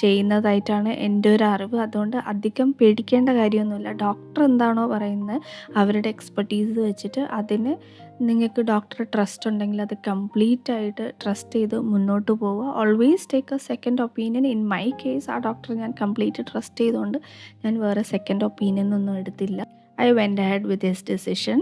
ചെയ്യുന്നതായിട്ടാണ് എൻ്റെ ഒരു അറിവ്. അതുകൊണ്ട് അധികം പേടിക്കേണ്ട കാര്യമൊന്നുമില്ല. ഡോക്ടർ എന്താണോ പറയുന്നത് അവരുടെ എക്സ്പെർട്ടീസ് വെച്ചിട്ട് അതിന് നിങ്ങൾക്ക് ഡോക്ടറെ ട്രസ്റ്റ് ഉണ്ടെങ്കിൽ അത് കംപ്ലീറ്റ് ആയിട്ട് ട്രസ്റ്റ് ചെയ്ത് മുന്നോട്ട് പോവുക. Always take A second opinion. In my case ആ ഡോക്ടറെ ഞാൻ കംപ്ലീറ്റ് ട്രസ്റ്റ് ചെയ്തുകൊണ്ട് ഞാൻ വേറെ സെക്കൻഡ് ഒപ്പീനിയൻ ഒന്നും എടുത്തില്ല. I went ahead with his decision.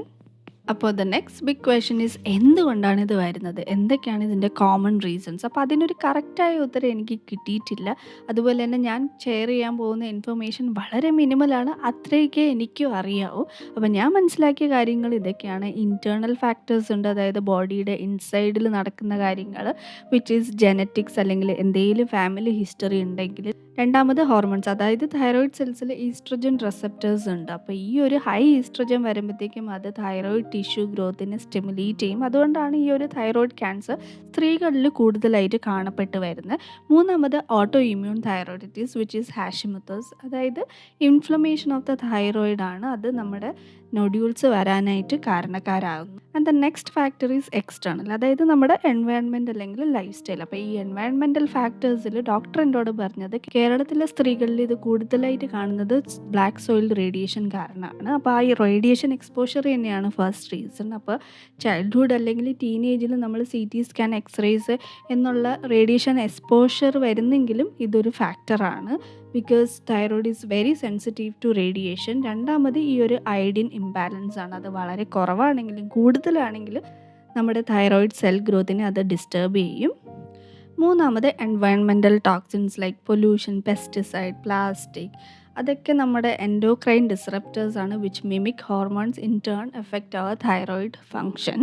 അപ്പോൾ the next big question is, എന്തുകൊണ്ടാണ് ഇത് വരുന്നത്, എന്തൊക്കെയാണ് ഇതിൻ്റെ കോമൺ റീസൺസ്? അപ്പോൾ അതിനൊരു കറക്റ്റായ ഉത്തരം എനിക്ക് കിട്ടിയിട്ടില്ല. അതുപോലെ തന്നെ ഞാൻ ഷെയർ ചെയ്യാൻ പോകുന്ന ഇൻഫർമേഷൻ വളരെ മിനിമലാണ്, അത്രയൊക്കെ എനിക്കും അറിയാവൂ. അപ്പോൾ ഞാൻ മനസ്സിലാക്കിയ കാര്യങ്ങൾ ഇതൊക്കെയാണ്. ഇൻറ്റേർണൽ ഫാക്ടേഴ്സ് ഉണ്ട്, അതായത് ബോഡിയുടെ ഇൻസൈഡിൽ നടക്കുന്ന കാര്യങ്ങൾ, വിച്ച് ഈസ് ജെനറ്റിക്സ് അല്ലെങ്കിൽ എന്തെങ്കിലും ഫാമിലി ഹിസ്റ്ററി ഉണ്ടെങ്കിൽ. രണ്ടാമത് ഹോർമോൺസ്, അതായത് തൈറോയിഡ് സെൽസിൽ ഈസ്ട്രജൻ റിസപ്റ്റേഴ്സ് ഉണ്ട്. അപ്പോൾ ഈ ഒരു ഹൈ ഈസ്ട്രജൻ വരുമ്പോഴത്തേക്കും അത് തൈറോയിഡ് ടിഷ്യൂ ഗ്രോത്തിനെ സ്റ്റിമുലേറ്റ് ചെയ്യും. അതുകൊണ്ടാണ് ഈ ഒരു തൈറോയിഡ് ക്യാൻസർ സ്ത്രീകളിൽ കൂടുതലായിട്ട് കാണപ്പെട്ട് വരുന്നത്. മൂന്നാമത് autoimmune thyroiditis which is Hashimoto's, അതായത് ഇൻഫ്ലമേഷൻ ഓഫ് ദ തൈറോയിഡ് ആണ്, അത് നമ്മുടെ നൊഡ്യൂൾസ് വരാനായിട്ട് കാരണക്കാരാകുന്നു. And the next factor is external, അതായത് നമ്മുടെ എൻവയൺമെൻറ്റ് അല്ലെങ്കിൽ ലൈഫ് സ്റ്റൈൽ. അപ്പോൾ ഈ എൻവയൺമെൻറ്റൽ ഫാക്ടേഴ്സിൽ ഡോക്ടർ എന്നോട് പറഞ്ഞത് കേരളത്തിലെ സ്ത്രീകളിൽ ഇത് കൂടുതലായിട്ട് കാണുന്നത് ബ്ലാക്ക് സോയിൽ റേഡിയേഷൻ കാരണമാണ്. അപ്പോൾ ആ ഈ റേഡിയേഷൻ എക്സ്പോഷർ തന്നെയാണ് ഫസ്റ്റ് റീസൺ. അപ്പോൾ ചൈൽഡ്ഹുഡ് അല്ലെങ്കിൽ ടീനേജിൽ നമ്മൾ CT സ്കാൻ, എക്സ്റേസ് എന്നുള്ള റേഡിയേഷൻ എക്സ്പോഷർ വരുന്നെങ്കിലും ഇതൊരു ഫാക്ടറാണ്. Because thyroid is very sensitive to radiation. രണ്ടാമത് ഈ ഒരു അയഡിൻ ഇംബാലൻസ് ആണ്, അത് വളരെ കുറവാണെങ്കിലും കൂടുതലാണെങ്കിലും നമ്മുടെ തൈറോയിഡ് സെൽ ഗ്രോത്തിനെ അത് ഡിസ്റ്റർബ് ചെയ്യും. മൂന്നാമത് environmental toxins like pollution, pesticide, plastic, അതൊക്കെ നമ്മുടെ എൻഡോക്രൈൻ ഡിസ്റപ്റ്റേഴ്സ് ആണ് which mimic hormones in turn affect our thyroid function.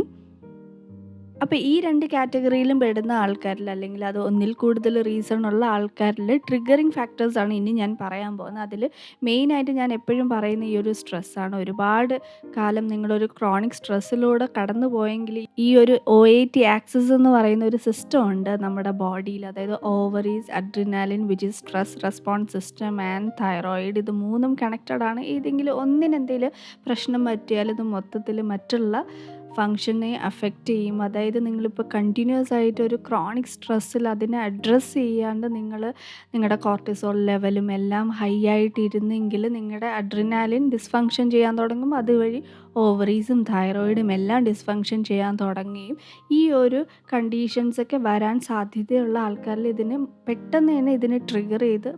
അപ്പോൾ ഈ രണ്ട് കാറ്റഗറിയിലും പെടുന്ന ആൾക്കാരിൽ അല്ലെങ്കിൽ അത് ഒന്നിൽ കൂടുതൽ റീസൺ ഉള്ള ആൾക്കാരിൽ ട്രിഗറിങ് ഫാക്ടേഴ്സാണ് ഇനി ഞാൻ പറയാൻ പോകുന്നത്. അതിൽ മെയിനായിട്ട് ഞാൻ എപ്പോഴും പറയുന്ന ഈ ഒരു സ്ട്രെസ്സാണ്. ഒരുപാട് കാലം നിങ്ങളൊരു ക്രോണിക് സ്ട്രെസ്സിലൂടെ കടന്നു പോയെങ്കിൽ ഈ ഒരു OAT ആക്സിസ് എന്ന് പറയുന്ന ഒരു സിസ്റ്റം ഉണ്ട് നമ്മുടെ ബോഡിയിൽ, അതായത് ovaries, adrenaline which is stress response system and thyroid. ഇത് മൂന്നും കണക്റ്റഡ് ആണ്. ഏതെങ്കിലും ഒന്നിനെന്തെങ്കിലും പ്രശ്നം പറ്റിയാൽ ഇത് മൊത്തത്തിൽ മറ്റുള്ള ഫങ്ഷനെ അഫക്റ്റ് ചെയ്യും. അതായത് നിങ്ങളിപ്പോൾ കണ്ടിന്യൂസ് ആയിട്ട് ഒരു ക്രോണിക് സ്ട്രെസ്സിൽ അതിനെ അഡ്രസ്സ് ചെയ്യാണ്ട് നിങ്ങളുടെ കോർട്ടിസോൾ ലെവലും എല്ലാം ഹൈ ആയിട്ടിരുന്നെങ്കിൽ നിങ്ങളുടെ അഡ്രിനാലിൻ ഡിസ്ഫങ്ഷൻ ചെയ്യാൻ തുടങ്ങും. അതുവഴി ഓവറീസും തൈറോയിഡും എല്ലാം ഡിസ്ഫങ്ഷൻ ചെയ്യാൻ തുടങ്ങുകയും ഈ ഒരു കണ്ടീഷൻസൊക്കെ വരാൻ സാധ്യതയുള്ള ആൾക്കാരിൽ ഇതിന് പെട്ടെന്ന് തന്നെ ഇതിനെ ട്രിഗർ ചെയ്ത്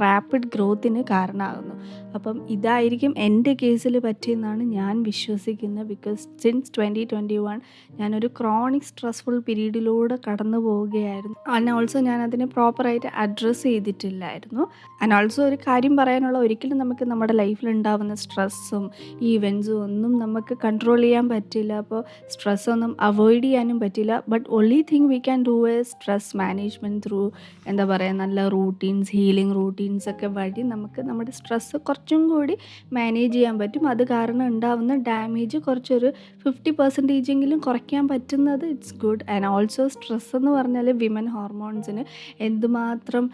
റാപ്പിഡ് ഗ്രോത്തിന് കാരണമാകുന്നു. അപ്പം ഇതായിരിക്കും എൻ്റെ കേസിൽ പറ്റിയെന്നാണ് ഞാൻ വിശ്വസിക്കുന്നത്. ബിക്കോസ് സിൻസ് 2021 ഞാനൊരു ക്രോണിക് സ്ട്രെസ്ഫുൾ പീരീഡിലൂടെ കടന്നു പോവുകയായിരുന്നു. ആൻഡ് ഓൾസോ ഞാൻ അതിനെ പ്രോപ്പറായിട്ട് അഡ്രസ്സ് ചെയ്തിട്ടില്ലായിരുന്നു. ആൻഡ് ഓൾസോ ഒരു കാര്യം പറയാനുള്ള, ഒരിക്കലും നമുക്ക് നമ്മുടെ ലൈഫിൽ ഉണ്ടാകുന്ന സ്ട്രെസ്സും ഈവൻസും ഒന്നും നമുക്ക് കൺട്രോൾ ചെയ്യാൻ പറ്റില്ല. അപ്പോൾ സ്ട്രെസ്സൊന്നും അവോയ്ഡ് ചെയ്യാനും പറ്റില്ല. But only thing we can do is stress management through എന്താ പറയുക, നല്ല റൂട്ടീൻസ്, ഹീലിംഗ് റൂട്ടീൻസൊക്കെ വഴി നമുക്ക് നമ്മുടെ സ്ട്രെസ്സ് കുറച്ചും കൂടി മാനേജ് ചെയ്യാൻ പറ്റും. അത് കാരണം ഉണ്ടാകുന്ന ഡാമേജ് കുറച്ചൊരു 50% കുറയ്ക്കാൻ പറ്റുന്നത് it's good. And also stress എന്ന് പറഞ്ഞാൽ വിമൻ ഹോർമോൺസിന് എന്തുമാത്രം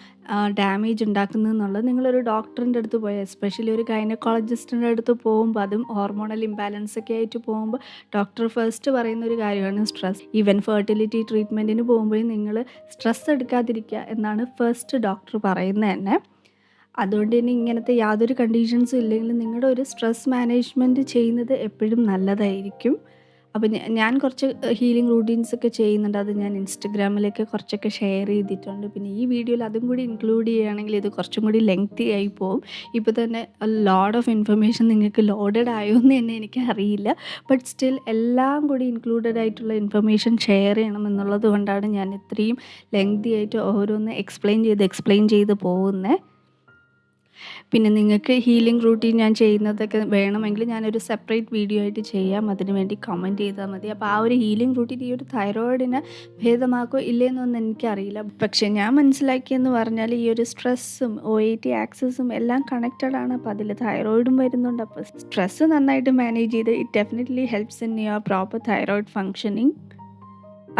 ഡാമേജ് ഉണ്ടാക്കുന്നതെന്നുള്ളത് നിങ്ങളൊരു ഡോക്ടറിൻ്റെ അടുത്ത് പോയാൽ, എസ്പെഷ്യലി ഒരു ഗൈനക്കോളജിസ്റ്റിൻ്റെ അടുത്ത് പോകുമ്പോൾ, അതും ഹോർമോണൽ ഇംബാലൻസ് ഒക്കെ ആയിട്ട് പോകുമ്പോൾ ഡോക്ടർ ഫസ്റ്റ് പറയുന്ന ഒരു കാര്യമാണ് സ്ട്രെസ്. ഈവൻ ഫെർട്ടിലിറ്റി ട്രീറ്റ്മെൻറ്റിന് പോകുമ്പോഴും നിങ്ങൾ സ്ട്രെസ് എടുക്കാതിരിക്കുക എന്നാണ് ഫസ്റ്റ് ഡോക്ടർ പറയുന്നത് തന്നെ. അതുകൊണ്ട് തന്നെ ഇങ്ങനത്തെ യാതൊരു കണ്ടീഷൻസും ഇല്ലെങ്കിലും നിങ്ങളുടെ ഒരു സ്ട്രെസ് മാനേജ്മെൻറ്റ് ചെയ്യുന്നത് എപ്പോഴും നല്ലതായിരിക്കും. അപ്പോൾ ഞാൻ കുറച്ച് ഹീലിംഗ് റൂട്ടീൻസൊക്കെ ചെയ്യുന്നുണ്ട്. അത് ഞാൻ ഇൻസ്റ്റഗ്രാമിലേക്ക് കുറച്ചൊക്കെ ഷെയർ ചെയ്തിട്ടുണ്ട്. പിന്നെ ഈ വീഡിയോയിൽ അതും കൂടി ഇൻക്ലൂഡ് ചെയ്യുകയാണെങ്കിൽ ഇത് കുറച്ചും കൂടി ലെങ്തി ആയി പോവും. ഇപ്പോൾ തന്നെ ലോഡ് ഓഫ് ഇൻഫർമേഷൻ നിങ്ങൾക്ക് ലോഡഡ് ആയോ എന്ന് തന്നെ എനിക്കറിയില്ല. ബട്ട് സ്റ്റിൽ എല്ലാം കൂടി ഇൻക്ലൂഡഡ് ആയിട്ടുള്ള ഇൻഫർമേഷൻ ഷെയർ ചെയ്യണം എന്നുള്ളത് കൊണ്ടാണ് ഞാൻ ഇത്രയും ലെങ്തി ആയിട്ട് ഓരോന്ന് എക്സ്പ്ലെയിൻ ചെയ്ത് പോകുന്നത്. പിന്നെ നിങ്ങൾക്ക് ഹീലിംഗ് റൂട്ടീൻ ഞാൻ ചെയ്യുന്നതൊക്കെ വേണമെങ്കിൽ ഞാനൊരു സെപ്പറേറ്റ് വീഡിയോ ആയിട്ട് ചെയ്യാം. അതിന് വേണ്ടി കമൻറ്റ് ചെയ്താൽ മതി. അപ്പോൾ ആ ഒരു ഹീലിംഗ് റൂട്ടീൻ ഈ ഒരു തൈറോയിഡിനെ ഭേദമാക്കോ ഇല്ലേന്നൊന്നും എനിക്കറിയില്ല. പക്ഷേ ഞാൻ മനസ്സിലാക്കിയെന്ന് പറഞ്ഞാൽ ഈ ഒരു സ്ട്രെസ്സും OAT ആക്സസും എല്ലാം കണക്റ്റഡ് ആണ്. അപ്പോൾ അതിൽ തൈറോയിഡും വരുന്നുണ്ട്. അപ്പോൾ സ്ട്രെസ്സ് നന്നായിട്ട് മാനേജ് ചെയ്ത് it definitely helps in your proper thyroid functioning.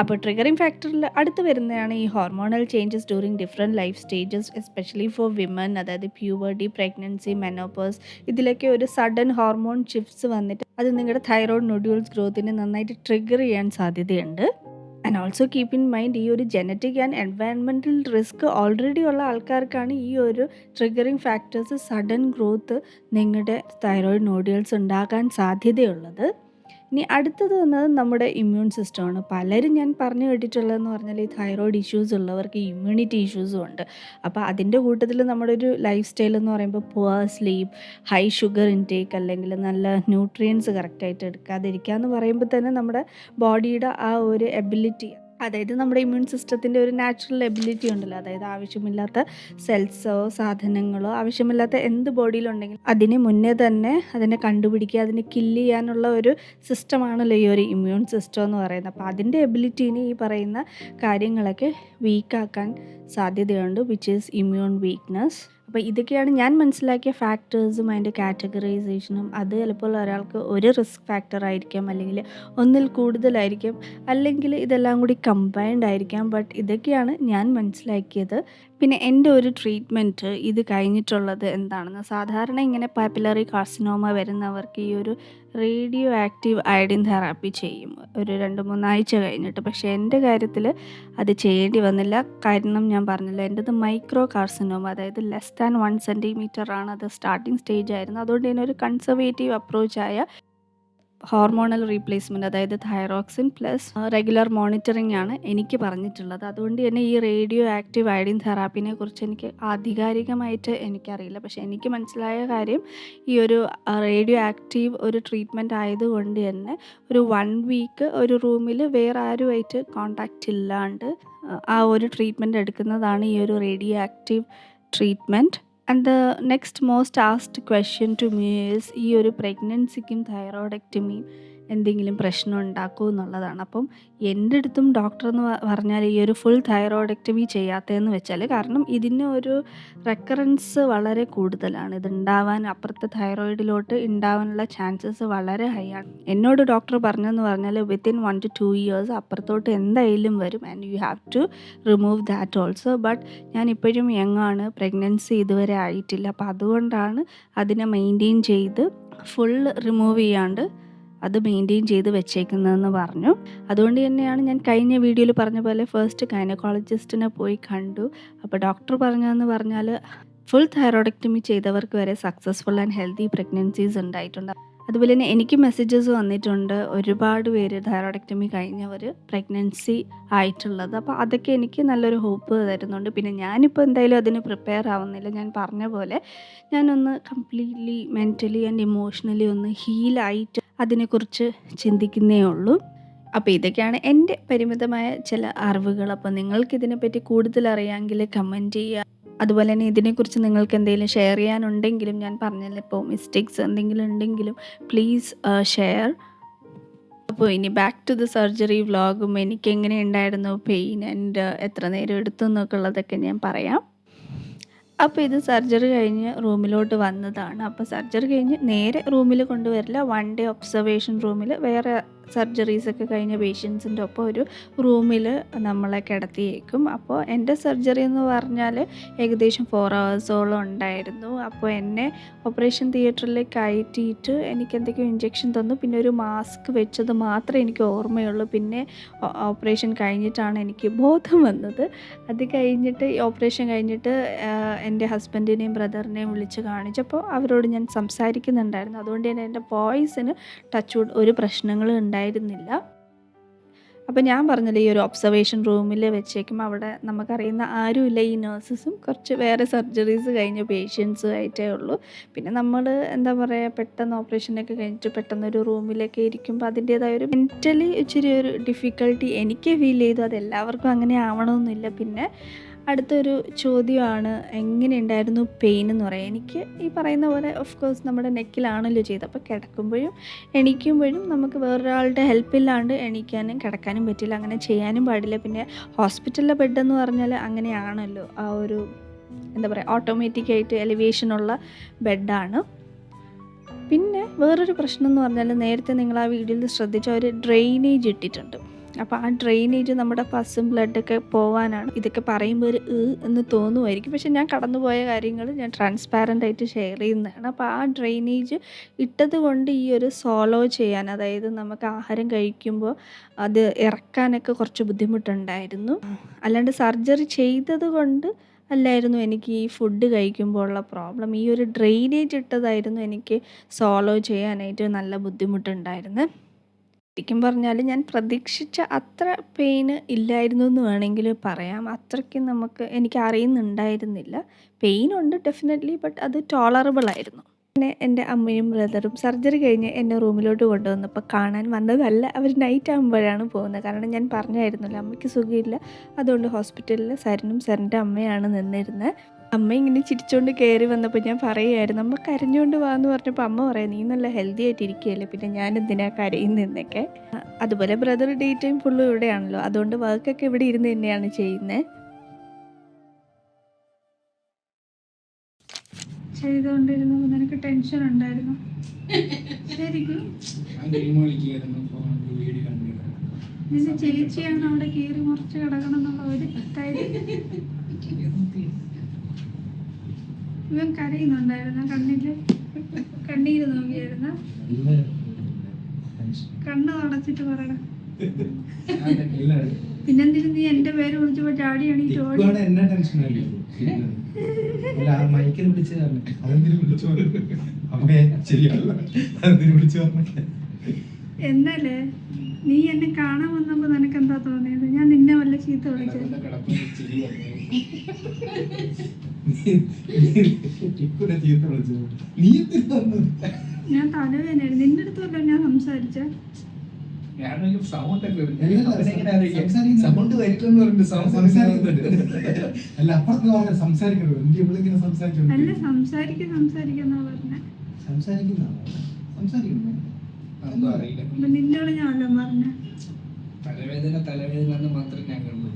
അപ്പോൾ ട്രിഗറിങ് ഫാക്ടറിൽ അടുത്ത് വരുന്നതാണ് ഈ hormonal changes during different life stages, especially for women. അതായത് പ്യൂബർട്ടി, പ്രഗ്നൻസി, മെനോപോസ്, ഇതിലൊക്കെ ഒരു സഡൻ ഹോർമോൺ ഷിഫ്റ്റ്സ് വന്നിട്ട് അത് നിങ്ങളുടെ തൈറോയ്ഡ് നൊഡ്യൂൾസ് ഗ്രോത്തിനെ നന്നായിട്ട് ട്രിഗർ ചെയ്യാൻ സാധ്യതയുണ്ട്. And also keep in mind, ഈ ഒരു genetic and environmental risk already ഉള്ള ആൾക്കാർക്കാണ് ഈ ഒരു ട്രിഗറിങ് ഫാക്ടേഴ്സ് സഡൻ ഗ്രോത്ത് നിങ്ങളുടെ തൈറോയ്ഡ് നോഡ്യൂൾസ് ഉണ്ടാകാൻ സാധ്യതയുള്ളത്. ഇനി അടുത്തത് വന്നത് നമ്മുടെ ഇമ്മ്യൂൺ സിസ്റ്റമാണ്. പലരും ഞാൻ പറഞ്ഞു കേട്ടിട്ടുള്ളതെന്ന് പറഞ്ഞാൽ ഈ തൈറോയ്ഡ് ഇഷ്യൂസ് ഉള്ളവർക്ക് ഇമ്മ്യൂണിറ്റി ഇഷ്യൂസും ഉണ്ട്. അപ്പോൾ അതിൻ്റെ കൂട്ടത്തിൽ നമ്മുടെ ഒരു ലൈഫ് സ്റ്റൈൽ എന്ന് പറയുമ്പോൾ poor sleep, high sugar intake, അല്ലെങ്കിൽ നല്ല ന്യൂട്രിയൻസ് കറക്റ്റായിട്ട് എടുക്കാതിരിക്കുക എന്ന് പറയുമ്പോൾ തന്നെ നമ്മുടെ ബോഡിയുടെ ആ ഒരു എബിലിറ്റി, അതായത് നമ്മുടെ ഇമ്മ്യൂൺ സിസ്റ്റത്തിൻ്റെ ഒരു നാച്ചുറൽ എബിലിറ്റി ഉണ്ടല്ലോ, അതായത് ആവശ്യമില്ലാത്ത സെൽസോ സാധനങ്ങളോ ആവശ്യമില്ലാത്ത എന്ത് ബോഡിയിലുണ്ടെങ്കിലും അതിന് മുന്നേ തന്നെ അതിനെ കണ്ടുപിടിക്കുക, അതിനെ കില്ല് ചെയ്യാനുള്ള ഒരു സിസ്റ്റമാണല്ലോ ഈ ഒരു ഇമ്മ്യൂൺ സിസ്റ്റം എന്ന് പറയുന്നത്. അപ്പോൾ അതിൻ്റെ എബിലിറ്റീനെ ഈ പറയുന്ന കാര്യങ്ങളൊക്കെ വീക്കാക്കാൻ സാധ്യതയുണ്ട്, വിച്ച് ഈസ് ഇമ്മ്യൂൺ വീക്ക്നെസ്. അപ്പോൾ ഇതൊക്കെയാണ് ഞാൻ മനസ്സിലാക്കിയ ഫാക്ടേഴ്സും അതിൻ്റെ കാറ്റഗറൈസേഷനും. അത് ചിലപ്പോൾ ഒരാൾക്ക് ഒരു റിസ്ക് ഫാക്ടർ ആയിരിക്കാം, അല്ലെങ്കിൽ ഒന്നിൽ കൂടുതലായിരിക്കും, അല്ലെങ്കിൽ ഇതെല്ലാം കൂടി കമ്പൈൻഡ് ആയിരിക്കാം. ബട്ട് ഇതൊക്കെയാണ് ഞാൻ മനസ്സിലാക്കിയത്. പിന്നെ എൻ്റെ ഒരു ട്രീറ്റ്മെൻറ്റ് ഇത് കഴിഞ്ഞിട്ടുള്ളത് എന്താണെന്ന്, സാധാരണ ഇങ്ങനെ പാപ്പിലറി കാർസിനോമ വരുന്നവർക്ക് ഈ ഒരു റേഡിയോ ആക്റ്റീവ് അയഡിൻ തെറാപ്പി ചെയ്യും ഒരു 2-3 ആഴ്ച കഴിഞ്ഞിട്ട്. പക്ഷേ എൻ്റെ കാര്യത്തിൽ അത് ചെയ്യേണ്ടി വന്നില്ല. കാരണം ഞാൻ പറഞ്ഞല്ലോ, എൻ്റെത് മൈക്രോ കാർസിനോമ, അതായത് ലെസ് ദാൻ 1 സെൻറ്റിമീറ്റർ ആണ്. അത് സ്റ്റാർട്ടിങ് സ്റ്റേജ് ആയിരുന്നു. അതുകൊണ്ട് തന്നെ ഒരു കൺസർവേറ്റീവ് അപ്രോച്ചായ ഹോർമോണൽ റീപ്ലേസ്മെൻറ്റ്, അതായത് തൈറോക്സിൻ പ്ലസ് റെഗുലർ മോണിറ്ററിംഗ് ആണ് എനിക്ക് പറഞ്ഞിട്ടുള്ളത്. അതുകൊണ്ട് തന്നെ ഈ റേഡിയോ ആക്റ്റീവ് അയഡിൻ തെറാപ്പിനെ കുറിച്ച് എനിക്ക് ആധികാരികമായിട്ട് എനിക്കറിയില്ല. പക്ഷേ എനിക്ക് മനസ്സിലായ കാര്യം, ഈ ഒരു റേഡിയോ ആക്റ്റീവ് ഒരു ട്രീറ്റ്മെൻറ്റ് ആയതുകൊണ്ട് തന്നെ ഒരു 1 വീക്ക് ഒരു റൂമിൽ വേറെ ആരുമായിട്ട് കോണ്ടാക്റ്റ് ഇല്ലാണ്ട് ആ ഒരു ട്രീറ്റ്മെൻറ്റ് എടുക്കുന്നതാണ് ഈ ഒരു radioactive treatment. And the next most asked question to me is, ഈ ഒരു പ്രഗ്നൻസിക്കും തൈറോയ്ഡക്ടമിയും എന്തെങ്കിലും പ്രശ്നം ഉണ്ടാക്കുമോ എന്നുള്ളതാണ്. അപ്പം എൻ്റെ അടുത്തും ഡോക്ടർ എന്ന് പറഞ്ഞാൽ ഈ ഒരു ഫുൾ തൈറോയ്ഡക്ടമി ചെയ്യാത്തതെന്ന് വെച്ചാൽ, കാരണം ഇതിന് ഒരു റെക്കറൻസ് വളരെ കൂടുതലാണ്. ഇതുണ്ടാവാൻ അപ്പുറത്തെ തൈറോയിഡിലോട്ട് ഉണ്ടാവാനുള്ള ചാൻസസ് വളരെ ഹൈ ആണ്. എന്നോട് ഡോക്ടർ പറഞ്ഞതെന്ന് പറഞ്ഞാൽ വിത്തിൻ 1 to 2 years അപ്പുറത്തോട്ട് എന്തായാലും വരും, and you have to remove that also. But ഞാൻ ഇപ്പോഴും യങ്ങാണ്, പ്രഗ്നൻസി ഇതുവരെ ആയിട്ടില്ല. അപ്പോൾ അതുകൊണ്ടാണ് അതിനെ മെയിൻറ്റെയിൻ ചെയ്ത് ഫുൾ റിമൂവ് ചെയ്യാണ്ട് അത് മെയിൻറ്റെയിൻ ചെയ്ത് വെച്ചേക്കുന്നതെന്ന് പറഞ്ഞു. അതുകൊണ്ട് തന്നെയാണ് ഞാൻ കഴിഞ്ഞ വീഡിയോയിൽ പറഞ്ഞ പോലെ ഫസ്റ്റ് ഗൈനക്കോളജിസ്റ്റിനെ പോയി കണ്ടു. അപ്പോൾ ഡോക്ടർ പറഞ്ഞതെന്ന് പറഞ്ഞാൽ ഫുൾ തൈറോയ്ഡക്ടമി ചെയ്തവർക്ക് വരെ സക്സസ്ഫുൾ ആൻഡ് ഹെൽത്തി പ്രഗ്നൻസീസ് ഉണ്ടായിട്ടുണ്ട്. അതുപോലെ തന്നെ എനിക്ക് മെസ്സേജസ് വന്നിട്ടുണ്ട്, ഒരുപാട് പേര് തൈറോയ്ഡക്ടമി കഴിഞ്ഞവർ പ്രഗ്നൻസി ആയിട്ടുള്ളത്. അപ്പോൾ അതൊക്കെ എനിക്ക് നല്ലൊരു ഹോപ്പ് തരുന്നുണ്ട്. പിന്നെ ഞാനിപ്പോൾ എന്തായാലും അതിന് പ്രിപ്പയർ ആവുന്നില്ല. ഞാൻ പറഞ്ഞ പോലെ ഞാനൊന്ന് കംപ്ലീറ്റ്ലി മെൻ്റലി ആൻഡ് ഇമോഷണലി ഒന്ന് ഹീലായിട്ട് അതിനെക്കുറിച്ച് ചിന്തിക്കുന്നേ ഉള്ളൂ. അപ്പോൾ ഇതൊക്കെയാണ് എൻ്റെ പരിമിതമായ ചില അറിവുകൾ. അപ്പോൾ നിങ്ങൾക്കിതിനെപ്പറ്റി കൂടുതൽ അറിയാമെങ്കിൽ കമൻറ്റ് ചെയ്യുക. അതുപോലെ തന്നെ ഇതിനെക്കുറിച്ച് നിങ്ങൾക്ക് എന്തെങ്കിലും ഷെയർ ചെയ്യാനുണ്ടെങ്കിലും, ഞാൻ പറഞ്ഞല്ലോ ഇപ്പോൾ മിസ്റ്റേക്സ് എന്തെങ്കിലും ഉണ്ടെങ്കിലും പ്ലീസ് ഷെയർ. അപ്പോൾ ഇനി ബാക്ക് ടു ദ സർജറി വ്ളോഗും എനിക്ക് എങ്ങനെ ഉണ്ടായിരുന്നു പെയിൻ ആൻഡ് എത്ര നേരം എടുത്തു എന്നൊക്കെ ഉള്ളതൊക്കെ ഞാൻ പറയാം. അപ്പോൾ ഇത് സർജറി കഴിഞ്ഞ് റൂമിലോട്ട് വന്നതാണ്. അപ്പോൾ സർജറി കഴിഞ്ഞ് നേരെ റൂമിൽ കൊണ്ടുവരില്ല, 1 day ഒബ്സർവേഷൻ റൂമിൽ വേറെ സർജറീസൊക്കെ കഴിഞ്ഞ പേഷ്യൻസിൻ്റെ ഒപ്പം ഒരു റൂമിൽ നമ്മളെ കിടത്തിയേക്കും. അപ്പോൾ എൻ്റെ സർജറി എന്ന് പറഞ്ഞാൽ ഏകദേശം 4 hours ഉണ്ടായിരുന്നു. അപ്പോൾ എന്നെ ഓപ്പറേഷൻ തിയേറ്ററിൽ കയറ്റിയിട്ട് എനിക്ക് എന്തൊക്കെയോ ഇഞ്ചെക്ഷൻ തന്നു. പിന്നെ ഒരു മാസ്ക് വെച്ചത് മാത്രമേ എനിക്ക് ഓർമ്മയുള്ളൂ. പിന്നെ ഓപ്പറേഷൻ കഴിഞ്ഞിട്ടാണ് എനിക്ക് ബോധം വന്നത്. അത് കഴിഞ്ഞിട്ട് ഓപ്പറേഷൻ കഴിഞ്ഞിട്ട് എൻ്റെ ഹസ്ബൻഡിനെയും ബ്രദറിനെയും വിളിച്ച് കാണിച്ചപ്പോൾ അവരോട് ഞാൻ സംസാരിക്കുന്നുണ്ടായിരുന്നു. അതുകൊണ്ട് തന്നെ എൻ്റെ വോയിസിന് ടച്ച് ഒരു പ്രശ്നങ്ങളും ഉണ്ടായിരുന്നില്ല. അപ്പോൾ ഞാൻ പറഞ്ഞല്ലോ ഈ ഒരു ഒബ്സർവേഷൻ റൂമിൽ വെച്ചേക്കും അവിടെ നമുക്കറിയുന്ന ആരുമില്ല. ഈ നഴ്സസും കുറച്ച് വേറെ സർജറീസ് കഴിഞ്ഞ പേഷ്യൻസും ആയിട്ടേ ഉള്ളൂ. പിന്നെ നമ്മൾ എന്താ പറയുക, പെട്ടെന്ന് ഓപ്പറേഷനൊക്കെ കഴിഞ്ഞിട്ട് പെട്ടെന്നൊരു റൂമിലൊക്കെ ഇരിക്കുമ്പോൾ അതിൻ്റേതായ ഒരു മെൻ്റലി ഇച്ചിരി ഒരു ഡിഫിക്കൽട്ടി എനിക്ക് ഫീൽ ചെയ്തു. അതെല്ലാവർക്കും അങ്ങനെ ആവണമെന്നില്ല. പിന്നെ അടുത്തൊരു ചോദ്യമാണ് എങ്ങനെയുണ്ടായിരുന്നു പെയിൻ എന്ന് പറയാം. എനിക്ക് ഈ പറയുന്ന പോലെ ഓഫ് കോഴ്സ് നമ്മുടെ നെക്കിലാണല്ലോ ചെയ്തത്. അപ്പോൾ കിടക്കുമ്പോഴും എണീക്കുമ്പോഴും നമുക്ക് വേറൊരാളുടെ ഹെൽപ്പില്ലാണ്ട് എണീക്കാനും കിടക്കാനും പറ്റില്ല, അങ്ങനെ ചെയ്യാനും പാടില്ല. പിന്നെ ഹോസ്പിറ്റലിലെ ബെഡെന്ന് പറഞ്ഞാൽ അങ്ങനെയാണല്ലോ, ആ ഒരു എന്താ പറയുക ഓട്ടോമാറ്റിക്കായിട്ട് എലിവേഷനുള്ള ബെഡാണ്. പിന്നെ വേറൊരു പ്രശ്നം എന്ന് പറഞ്ഞാൽ നേരത്തെ നിങ്ങൾ ആ വീഡിയോയിൽ ശ്രദ്ധിച്ച ഒരു ഡ്രെയിനേജ് ഇട്ടിട്ടുണ്ട്. അപ്പോൾ ആ ഡ്രെയിനേജ് നമ്മുടെ പസ്സും ബ്ലഡൊക്കെ പോകാനാണ്. ഇതൊക്കെ പറയുമ്പോൾ ഒരു എന്ന് തോന്നുമായിരിക്കും, പക്ഷേ ഞാൻ കടന്നുപോയ കാര്യങ്ങൾ ഞാൻ ട്രാൻസ്പാരൻ്റ് ആയിട്ട് ഷെയർ ചെയ്യുന്നതാണ്. അപ്പോൾ ആ ഡ്രെയിനേജ് ഇട്ടത് കൊണ്ട് ഈ ഒരു സോളോ ചെയ്യാൻ, അതായത് നമുക്ക് ആഹാരം കഴിക്കുമ്പോൾ അത് ഇറക്കാനൊക്കെ കുറച്ച് ബുദ്ധിമുട്ടുണ്ടായിരുന്നു. അല്ലാണ്ട് സർജറി ചെയ്തത് കൊണ്ട് അല്ലായിരുന്നു എനിക്ക് ഈ ഫുഡ് കഴിക്കുമ്പോൾ ഉള്ള പ്രോബ്ലം. ഈ ഒരു ഡ്രെയിനേജ് ഇട്ടതായിരുന്നു എനിക്ക് സോളോ ചെയ്യാനായിട്ട് നല്ല ബുദ്ധിമുട്ടുണ്ടായിരുന്നത്. ശരിക്കും പറഞ്ഞാൽ ഞാൻ പ്രതീക്ഷിച്ച അത്ര പെയിന് ഇല്ലായിരുന്നു എന്ന് വേണമെങ്കിൽ പറയാം. അത്രയ്ക്ക് എനിക്ക് അറിയുന്നുണ്ടായിരുന്നില്ല. പെയിനുണ്ട് ഡെഫിനറ്റ്ലി, ബട്ട് അത് ടോളറബിൾ ആയിരുന്നു. പിന്നെ എൻ്റെ അമ്മയും ബ്രദറും സർജറി കഴിഞ്ഞ് എന്നെ റൂമിലോട്ട് കൊണ്ടുവന്നപ്പോൾ കാണാൻ വന്നതല്ല. അവർ നൈറ്റ് ആകുമ്പോഴാണ് പോകുന്നത്. കാരണം ഞാൻ പറഞ്ഞായിരുന്നല്ലോ അമ്മയ്ക്ക് സുഖമില്ല, അതുകൊണ്ട് ഹോസ്പിറ്റലിൽ സരനും സരൻ്റെ അമ്മയാണ് നിന്നിരുന്നത്. അമ്മ ഇങ്ങനെ ചിരിച്ചുകൊണ്ട് കയറി വന്നപ്പോൾ ഞാൻ പറയുമായിരുന്നു അമ്മ കരഞ്ഞുകൊണ്ട് വാന്ന് പറഞ്ഞപ്പോൾ അമ്മ പറയാം നീ നല്ല ഹെൽത്തി ആയിട്ട് ഇരിക്കുകയല്ലേ, പിന്നെ ഞാൻ എന്തിനാ കരയുന്നതെന്നൊക്കെ. അതുപോലെ ബ്രദർ ഡേ ടൈം ഫുള്ളും ഇവിടെയാണല്ലോ, അതുകൊണ്ട് വർക്കൊക്കെ ഇവിടെ ഇരുന്ന് തന്നെയാണ് ചെയ്യുന്നത്. ചെയ്തുകൊണ്ടിരുന്നപ്പോൾ നിനക്ക് ടെൻഷൻ ഉണ്ടായിരുന്നു ശരിക്കും? നിന്റെ ചേച്ചിയാണ് അവിടെ കീറി മുറിച്ച് കിടക്കണം എന്നുള്ള ഒരു ഇവൻ കരയുന്നുണ്ടായിരുന്നു കണ്ണീര് നോക്കിയായിരുന്നു. കണ്ണ് അടച്ചിട്ട് പറയണം. പിന്നെന്തിനും നീ എന്റെ പേര് വിളിച്ചപ്പോ ചാടി എണീറ്റ് മൈക്കിൽ വിളിച്ച് അതെന്തിനും വിളിച്ചു എന്നല്ലേ നീ എന്നെ കാണാൻ വന്നപ്പോ നിനക്ക് എന്താ തോന്നിയത്? ഞാൻ നിന്നെ വല്ല ചീത്ത വിളിച്ചത്? ഞാൻ തലവേനായിരുന്നു. നിന്റെ അടുത്തല്ലോ ഞാൻ സംസാരിച്ച അല്ല സംസാരിക്കുന്ന പറഞ്ഞ നിന്നോട് ഞാനല്ലോ പറഞ്ഞ തലവേദന മാത്രം ഞാൻ കണ്ടു.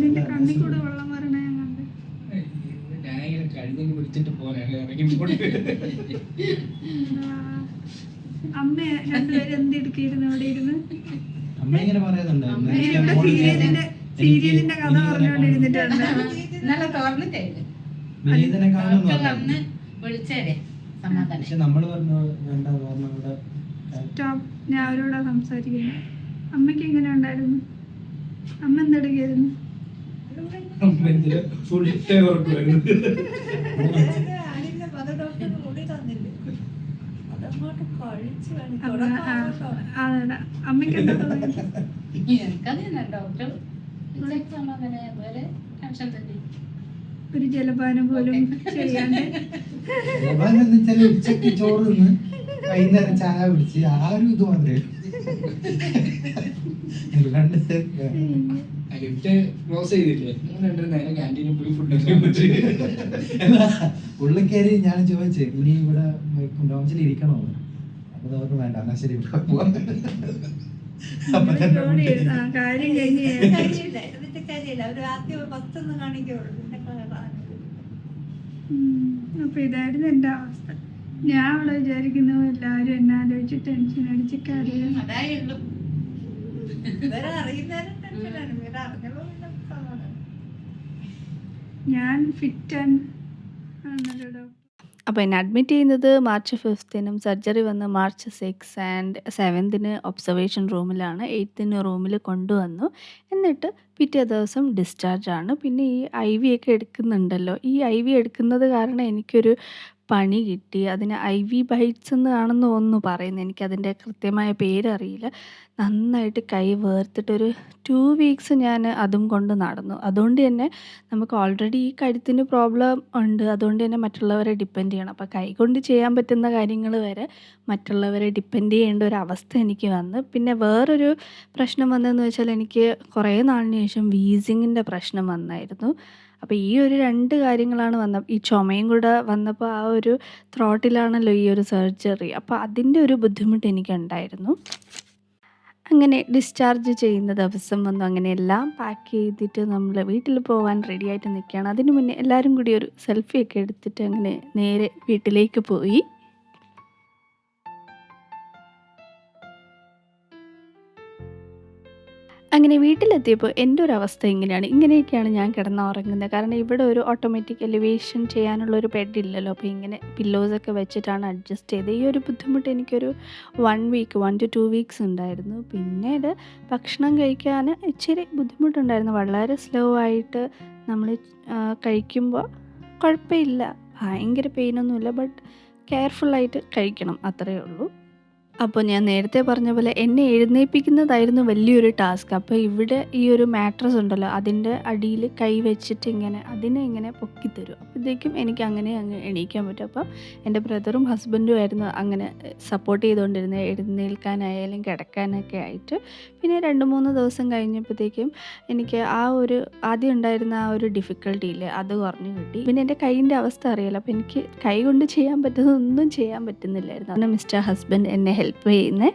നിന്റെ കണ്ണിൽ കൂടെ വെള്ളം വരണ ഞാൻ കണ്ടു. ഞാൻ ഇങ്ങനെ കഴിഞ്ഞ വിളിച്ചിട്ട് പോലെ അമ്മ രണ്ടുപേരും എന്തെടുക്കിയിരുന്നു അവിടെ ഇരുന്ന്? അമ്മ ഇങ്ങനെ പറയുന്നുണ്ട് സീരിയലിന്റെ കഥ പറഞ്ഞോണ്ടിരുന്നിട്ടുണ്ട്. പക്ഷെ നമ്മള് പറഞ്ഞു സ്റ്റോപ്പ്, ഞാൻ അവരോടാ സംസാരിക്കുന്നത്. അമ്മയ്ക്ക് എങ്ങനെ ഉണ്ടായിരുന്നു? അമ്മ എന്തെടുക്കായിരുന്നു? അമ്മയ്ക്ക് എന്താ തോന്നിയത്? ഒരു ജലപാനം പോലും ചെയ്യാണ്ട് ഉച്ചക്ക് ചോറ് നിന്ന് വൈകുന്നേരം ചായ പിടിച്ച് ആ ഒരു ഇത് മാത്രമേ ഉള്ളിക്കേറി ഞാൻ ചോദിച്ചേ ഇനി ഇവിടെ ലോഞ്ചിൽ ഇരിക്കണോ? അപ്പൊ അവർക്ക് വേണ്ട, എന്നാ ശരി കാര്യം കഴിഞ്ഞ് അപ്പൊ ഇതായിരുന്നു എന്റെ അവസ്ഥ. ഞാൻ അവിടെ വിചാരിക്കുന്നു എല്ലാരും എന്നെ ആലോചിച്ച് ടെൻഷൻ അടിച്ച് കരയും. ഞാൻ ഫിറ്റ് ആണല്ലോ ഡോക്ടർ. അപ്പോൾ എന്നെ അഡ്മിറ്റ് ചെയ്യുന്നത് മാർച്ച് 5 സർജറി വന്ന് മാർച്ച് 6 ആൻഡ് 7 ഒബ്സർവേഷൻ റൂമിലാണ്. 8 റൂമിൽ കൊണ്ടുവന്നു. എന്നിട്ട് പിറ്റേ ദിവസം ഡിസ്ചാർജാണ്. പിന്നെ ഈ IV ഒക്കെ എടുക്കുന്നുണ്ടല്ലോ, ഈ IV എടുക്കുന്നത് കാരണം എനിക്കൊരു പണി കിട്ടി. അതിന് IV ബൈറ്റ്സ് എന്നാണെന്ന് തോന്നുന്നു പറയുന്നത്. എനിക്കതിൻ്റെ കൃത്യമായ പേരറിയില്ല. നന്നായിട്ട് കൈ വേർത്തിട്ടൊരു 2 വീക്സ് ഞാൻ അതും കൊണ്ട് നടന്നു. അതുകൊണ്ട് തന്നെ നമുക്ക് ഓൾറെഡി ഈ കഴുത്തിന് പ്രോബ്ലം ഉണ്ട്. അതുകൊണ്ട് തന്നെ മറ്റുള്ളവരെ ഡിപ്പെൻഡ് ചെയ്യണം. അപ്പോൾ കൈകൊണ്ട് ചെയ്യാൻ പറ്റുന്ന കാര്യങ്ങൾ വരെ മറ്റുള്ളവരെ ഡിപ്പെൻഡ് ചെയ്യേണ്ട ഒരു അവസ്ഥ എനിക്ക് വന്നു. പിന്നെ വേറൊരു പ്രശ്നം വന്നതെന്ന് വെച്ചാൽ എനിക്ക് കുറേ നാളിന് ശേഷം വീസിങ്ങിൻ്റെ പ്രശ്നം വന്നായിരുന്നു. അപ്പോൾ ഈ ഒരു 2 കാര്യങ്ങളാണ് ഈ ചുമയും കൂടെ വന്നപ്പോൾ ആ ഒരു ത്രോട്ടിലാണല്ലോ ഈ ഒരു സർജറി. അപ്പോൾ അതിൻ്റെ ഒരു ബുദ്ധിമുട്ട് എനിക്കുണ്ടായിരുന്നു. അങ്ങനെ ഡിസ്ചാർജ് ചെയ്യുന്ന ദിവസം വന്നു. അങ്ങനെ എല്ലാം പാക്ക് ചെയ്തിട്ട് നമ്മൾ വീട്ടിൽ പോകാൻ റെഡിയായിട്ട് നിൽക്കുകയാണ്. അതിന് മുന്നേ എല്ലാവരും കൂടി ഒരു സെൽഫിയൊക്കെ എടുത്തിട്ട് അങ്ങനെ നേരെ വീട്ടിലേക്ക് പോയി. അങ്ങനെ വീട്ടിലെത്തിയപ്പോൾ എൻ്റെ ഒരു അവസ്ഥ ഇങ്ങനെയൊക്കെയാണ് ഞാൻ കിടന്നുറങ്ങുന്നത്. കാരണം ഇവിടെ ഒരു ഓട്ടോമാറ്റിക് എലിവേഷൻ ചെയ്യാനുള്ളൊരു ബെഡ് ഇല്ലല്ലോ. അപ്പോൾ ഇങ്ങനെ പില്ലോസൊക്കെ വെച്ചിട്ടാണ് അഡ്ജസ്റ്റ് ചെയ്തത്. ഈ ഒരു ബുദ്ധിമുട്ട് എനിക്കൊരു 1 to 2 വീക്സ് ഉണ്ടായിരുന്നു. പിന്നീട് ഭക്ഷണം കഴിക്കാൻ ഇച്ചിരി ബുദ്ധിമുട്ടുണ്ടായിരുന്നു. വളരെ സ്ലോ ആയിട്ട് നമ്മൾ കഴിക്കുമ്പോൾ കുഴപ്പമില്ല, ഭയങ്കര പെയിനൊന്നുമില്ല, ബട്ട് കെയർഫുള്ളായിട്ട് കഴിക്കണം, അത്രയേ ഉള്ളൂ. അപ്പോൾ ഞാൻ നേരത്തെ പറഞ്ഞ പോലെ എന്നെ എഴുന്നേൽപ്പിക്കുന്നതായിരുന്നു വലിയൊരു ടാസ്ക്. അപ്പോൾ ഇവിടെ ഈ ഒരു മാട്രസ് ഉണ്ടല്ലോ, അതിൻ്റെ അടിയിൽ കൈ വെച്ചിട്ട് അതിനെ ഇങ്ങനെ പൊക്കി തരും. അപ്പോഴത്തേക്കും എനിക്ക് അങ്ങനെ അങ്ങ് എണീക്കാൻ പറ്റും. അപ്പം എൻ്റെ ബ്രദറും ഹസ്ബൻഡും ആയിരുന്നു അങ്ങനെ സപ്പോർട്ട് ചെയ്തുകൊണ്ടിരുന്നത്, എഴുന്നേൽക്കാനായാലും കിടക്കാനൊക്കെ ആയിട്ട്. പിന്നെ 2-3 ദിവസം കഴിഞ്ഞപ്പോഴത്തേക്കും എനിക്ക് ആദ്യം ഉണ്ടായിരുന്ന ആ ഒരു ഡിഫിക്കൽട്ടി ഇല്ലേ, അത് കുറഞ്ഞു കിട്ടി. പിന്നെ എൻ്റെ കൈയിൻ്റെ അവസ്ഥ അറിയാലോ, അപ്പോൾ എനിക്ക് കൈ കൊണ്ട് ചെയ്യാൻ പറ്റുന്നതൊന്നും ചെയ്യാൻ പറ്റുന്നില്ലായിരുന്നു. അങ്ങനെ മിസ്റ്റർ ഹസ്ബൻഡ് എന്നെ ഹെൽപ്പ് ചെയ്യുന്നത്.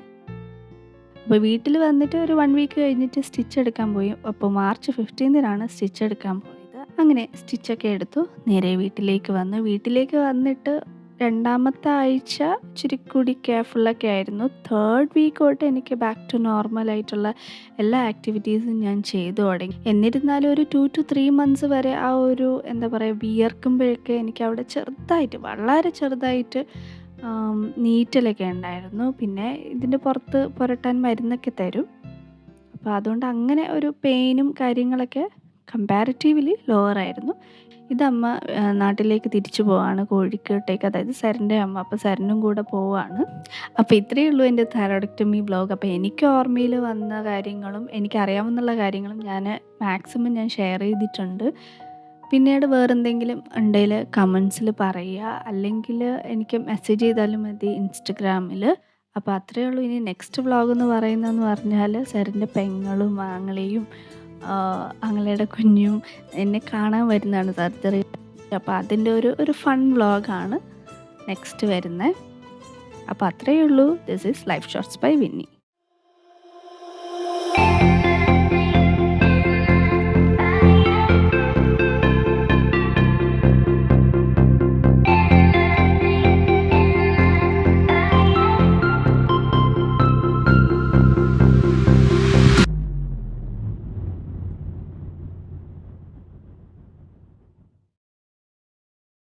അപ്പോൾ വീട്ടിൽ വന്നിട്ട് ഒരു 1 വീക്ക് കഴിഞ്ഞിട്ട് സ്റ്റിച്ച് എടുക്കാൻ പോയി. അപ്പോൾ March 15 സ്റ്റിച്ച് എടുക്കാൻ പോയത്. അങ്ങനെ സ്റ്റിച്ചൊക്കെ എടുത്തു നേരെ വീട്ടിലേക്ക് വന്നു. വീട്ടിലേക്ക് വന്നിട്ട് 2ാമത്തെ ആഴ്ച ഇച്ചിരി കൂടി കെയർഫുള്ളൊക്കെ ആയിരുന്നു. 3rd വീക്ക് തൊട്ട് എനിക്ക് ബാക്ക് ടു നോർമലായിട്ടുള്ള എല്ലാ ആക്ടിവിറ്റീസും ഞാൻ ചെയ്തു തുടങ്ങി. എന്നിരുന്നാലും ഒരു 2 to 3 months വരെ ആ ഒരു വിയർക്കുമ്പോഴൊക്കെ എനിക്ക് അവിടെ വളരെ ചെറുതായിട്ട് നീറ്റലൊക്കെ ഉണ്ടായിരുന്നു. പിന്നെ ഇതിൻ്റെ പുറത്ത് പുരട്ടാൻ മരുന്നൊക്കെ തരും. അപ്പോൾ അതുകൊണ്ട് അങ്ങനെ ഒരു പെയിനും കാര്യങ്ങളൊക്കെ കമ്പാരിറ്റീവ്ലി ലോവറായിരുന്നു. ഇതമ്മ നാട്ടിലേക്ക് തിരിച്ചു പോവാണ്, കോഴിക്കോട്ടേക്ക്. അതായത് സരൻ്റെ അമ്മ. അപ്പോൾ സരനും കൂടെ പോവാണ്. അപ്പോൾ ഇത്രയേ ഉള്ളൂ എൻ്റെ തൈറോയ്ഡക്ടമി വ്ലോഗ്. അപ്പോൾ എനിക്ക് ഓർമ്മയിൽ വന്ന കാര്യങ്ങളും എനിക്കറിയാവുന്ന കാര്യങ്ങളും മാക്സിമം ഞാൻ ഷെയർ ചെയ്തിട്ടുണ്ട്. പിന്നീട് വേറെന്തെങ്കിലും ഉണ്ടെങ്കിൽ കമൻസിൽ പറയുക, അല്ലെങ്കിൽ എനിക്ക് മെസ്സേജ് ചെയ്താലും മതി ഇൻസ്റ്റഗ്രാമിൽ. അപ്പോൾ അത്രയേ ഉള്ളൂ. ഇനി നെക്സ്റ്റ് വ്ലോഗ് എന്ന് പറഞ്ഞാൽ സരൻ്റെ പെങ്ങളും ആങ്ങളെയും ആങ്ങളയുടെ കുഞ്ഞും എന്നെ കാണാൻ വരുന്നതാണ് സർജറി. അപ്പോൾ അതിൻ്റെ ഒരു ഫൺ വ്ലോഗാണ് നെക്സ്റ്റ് വരുന്നത്. അപ്പോൾ അത്രയേ ഉള്ളൂ. This is life shorts by Winnie.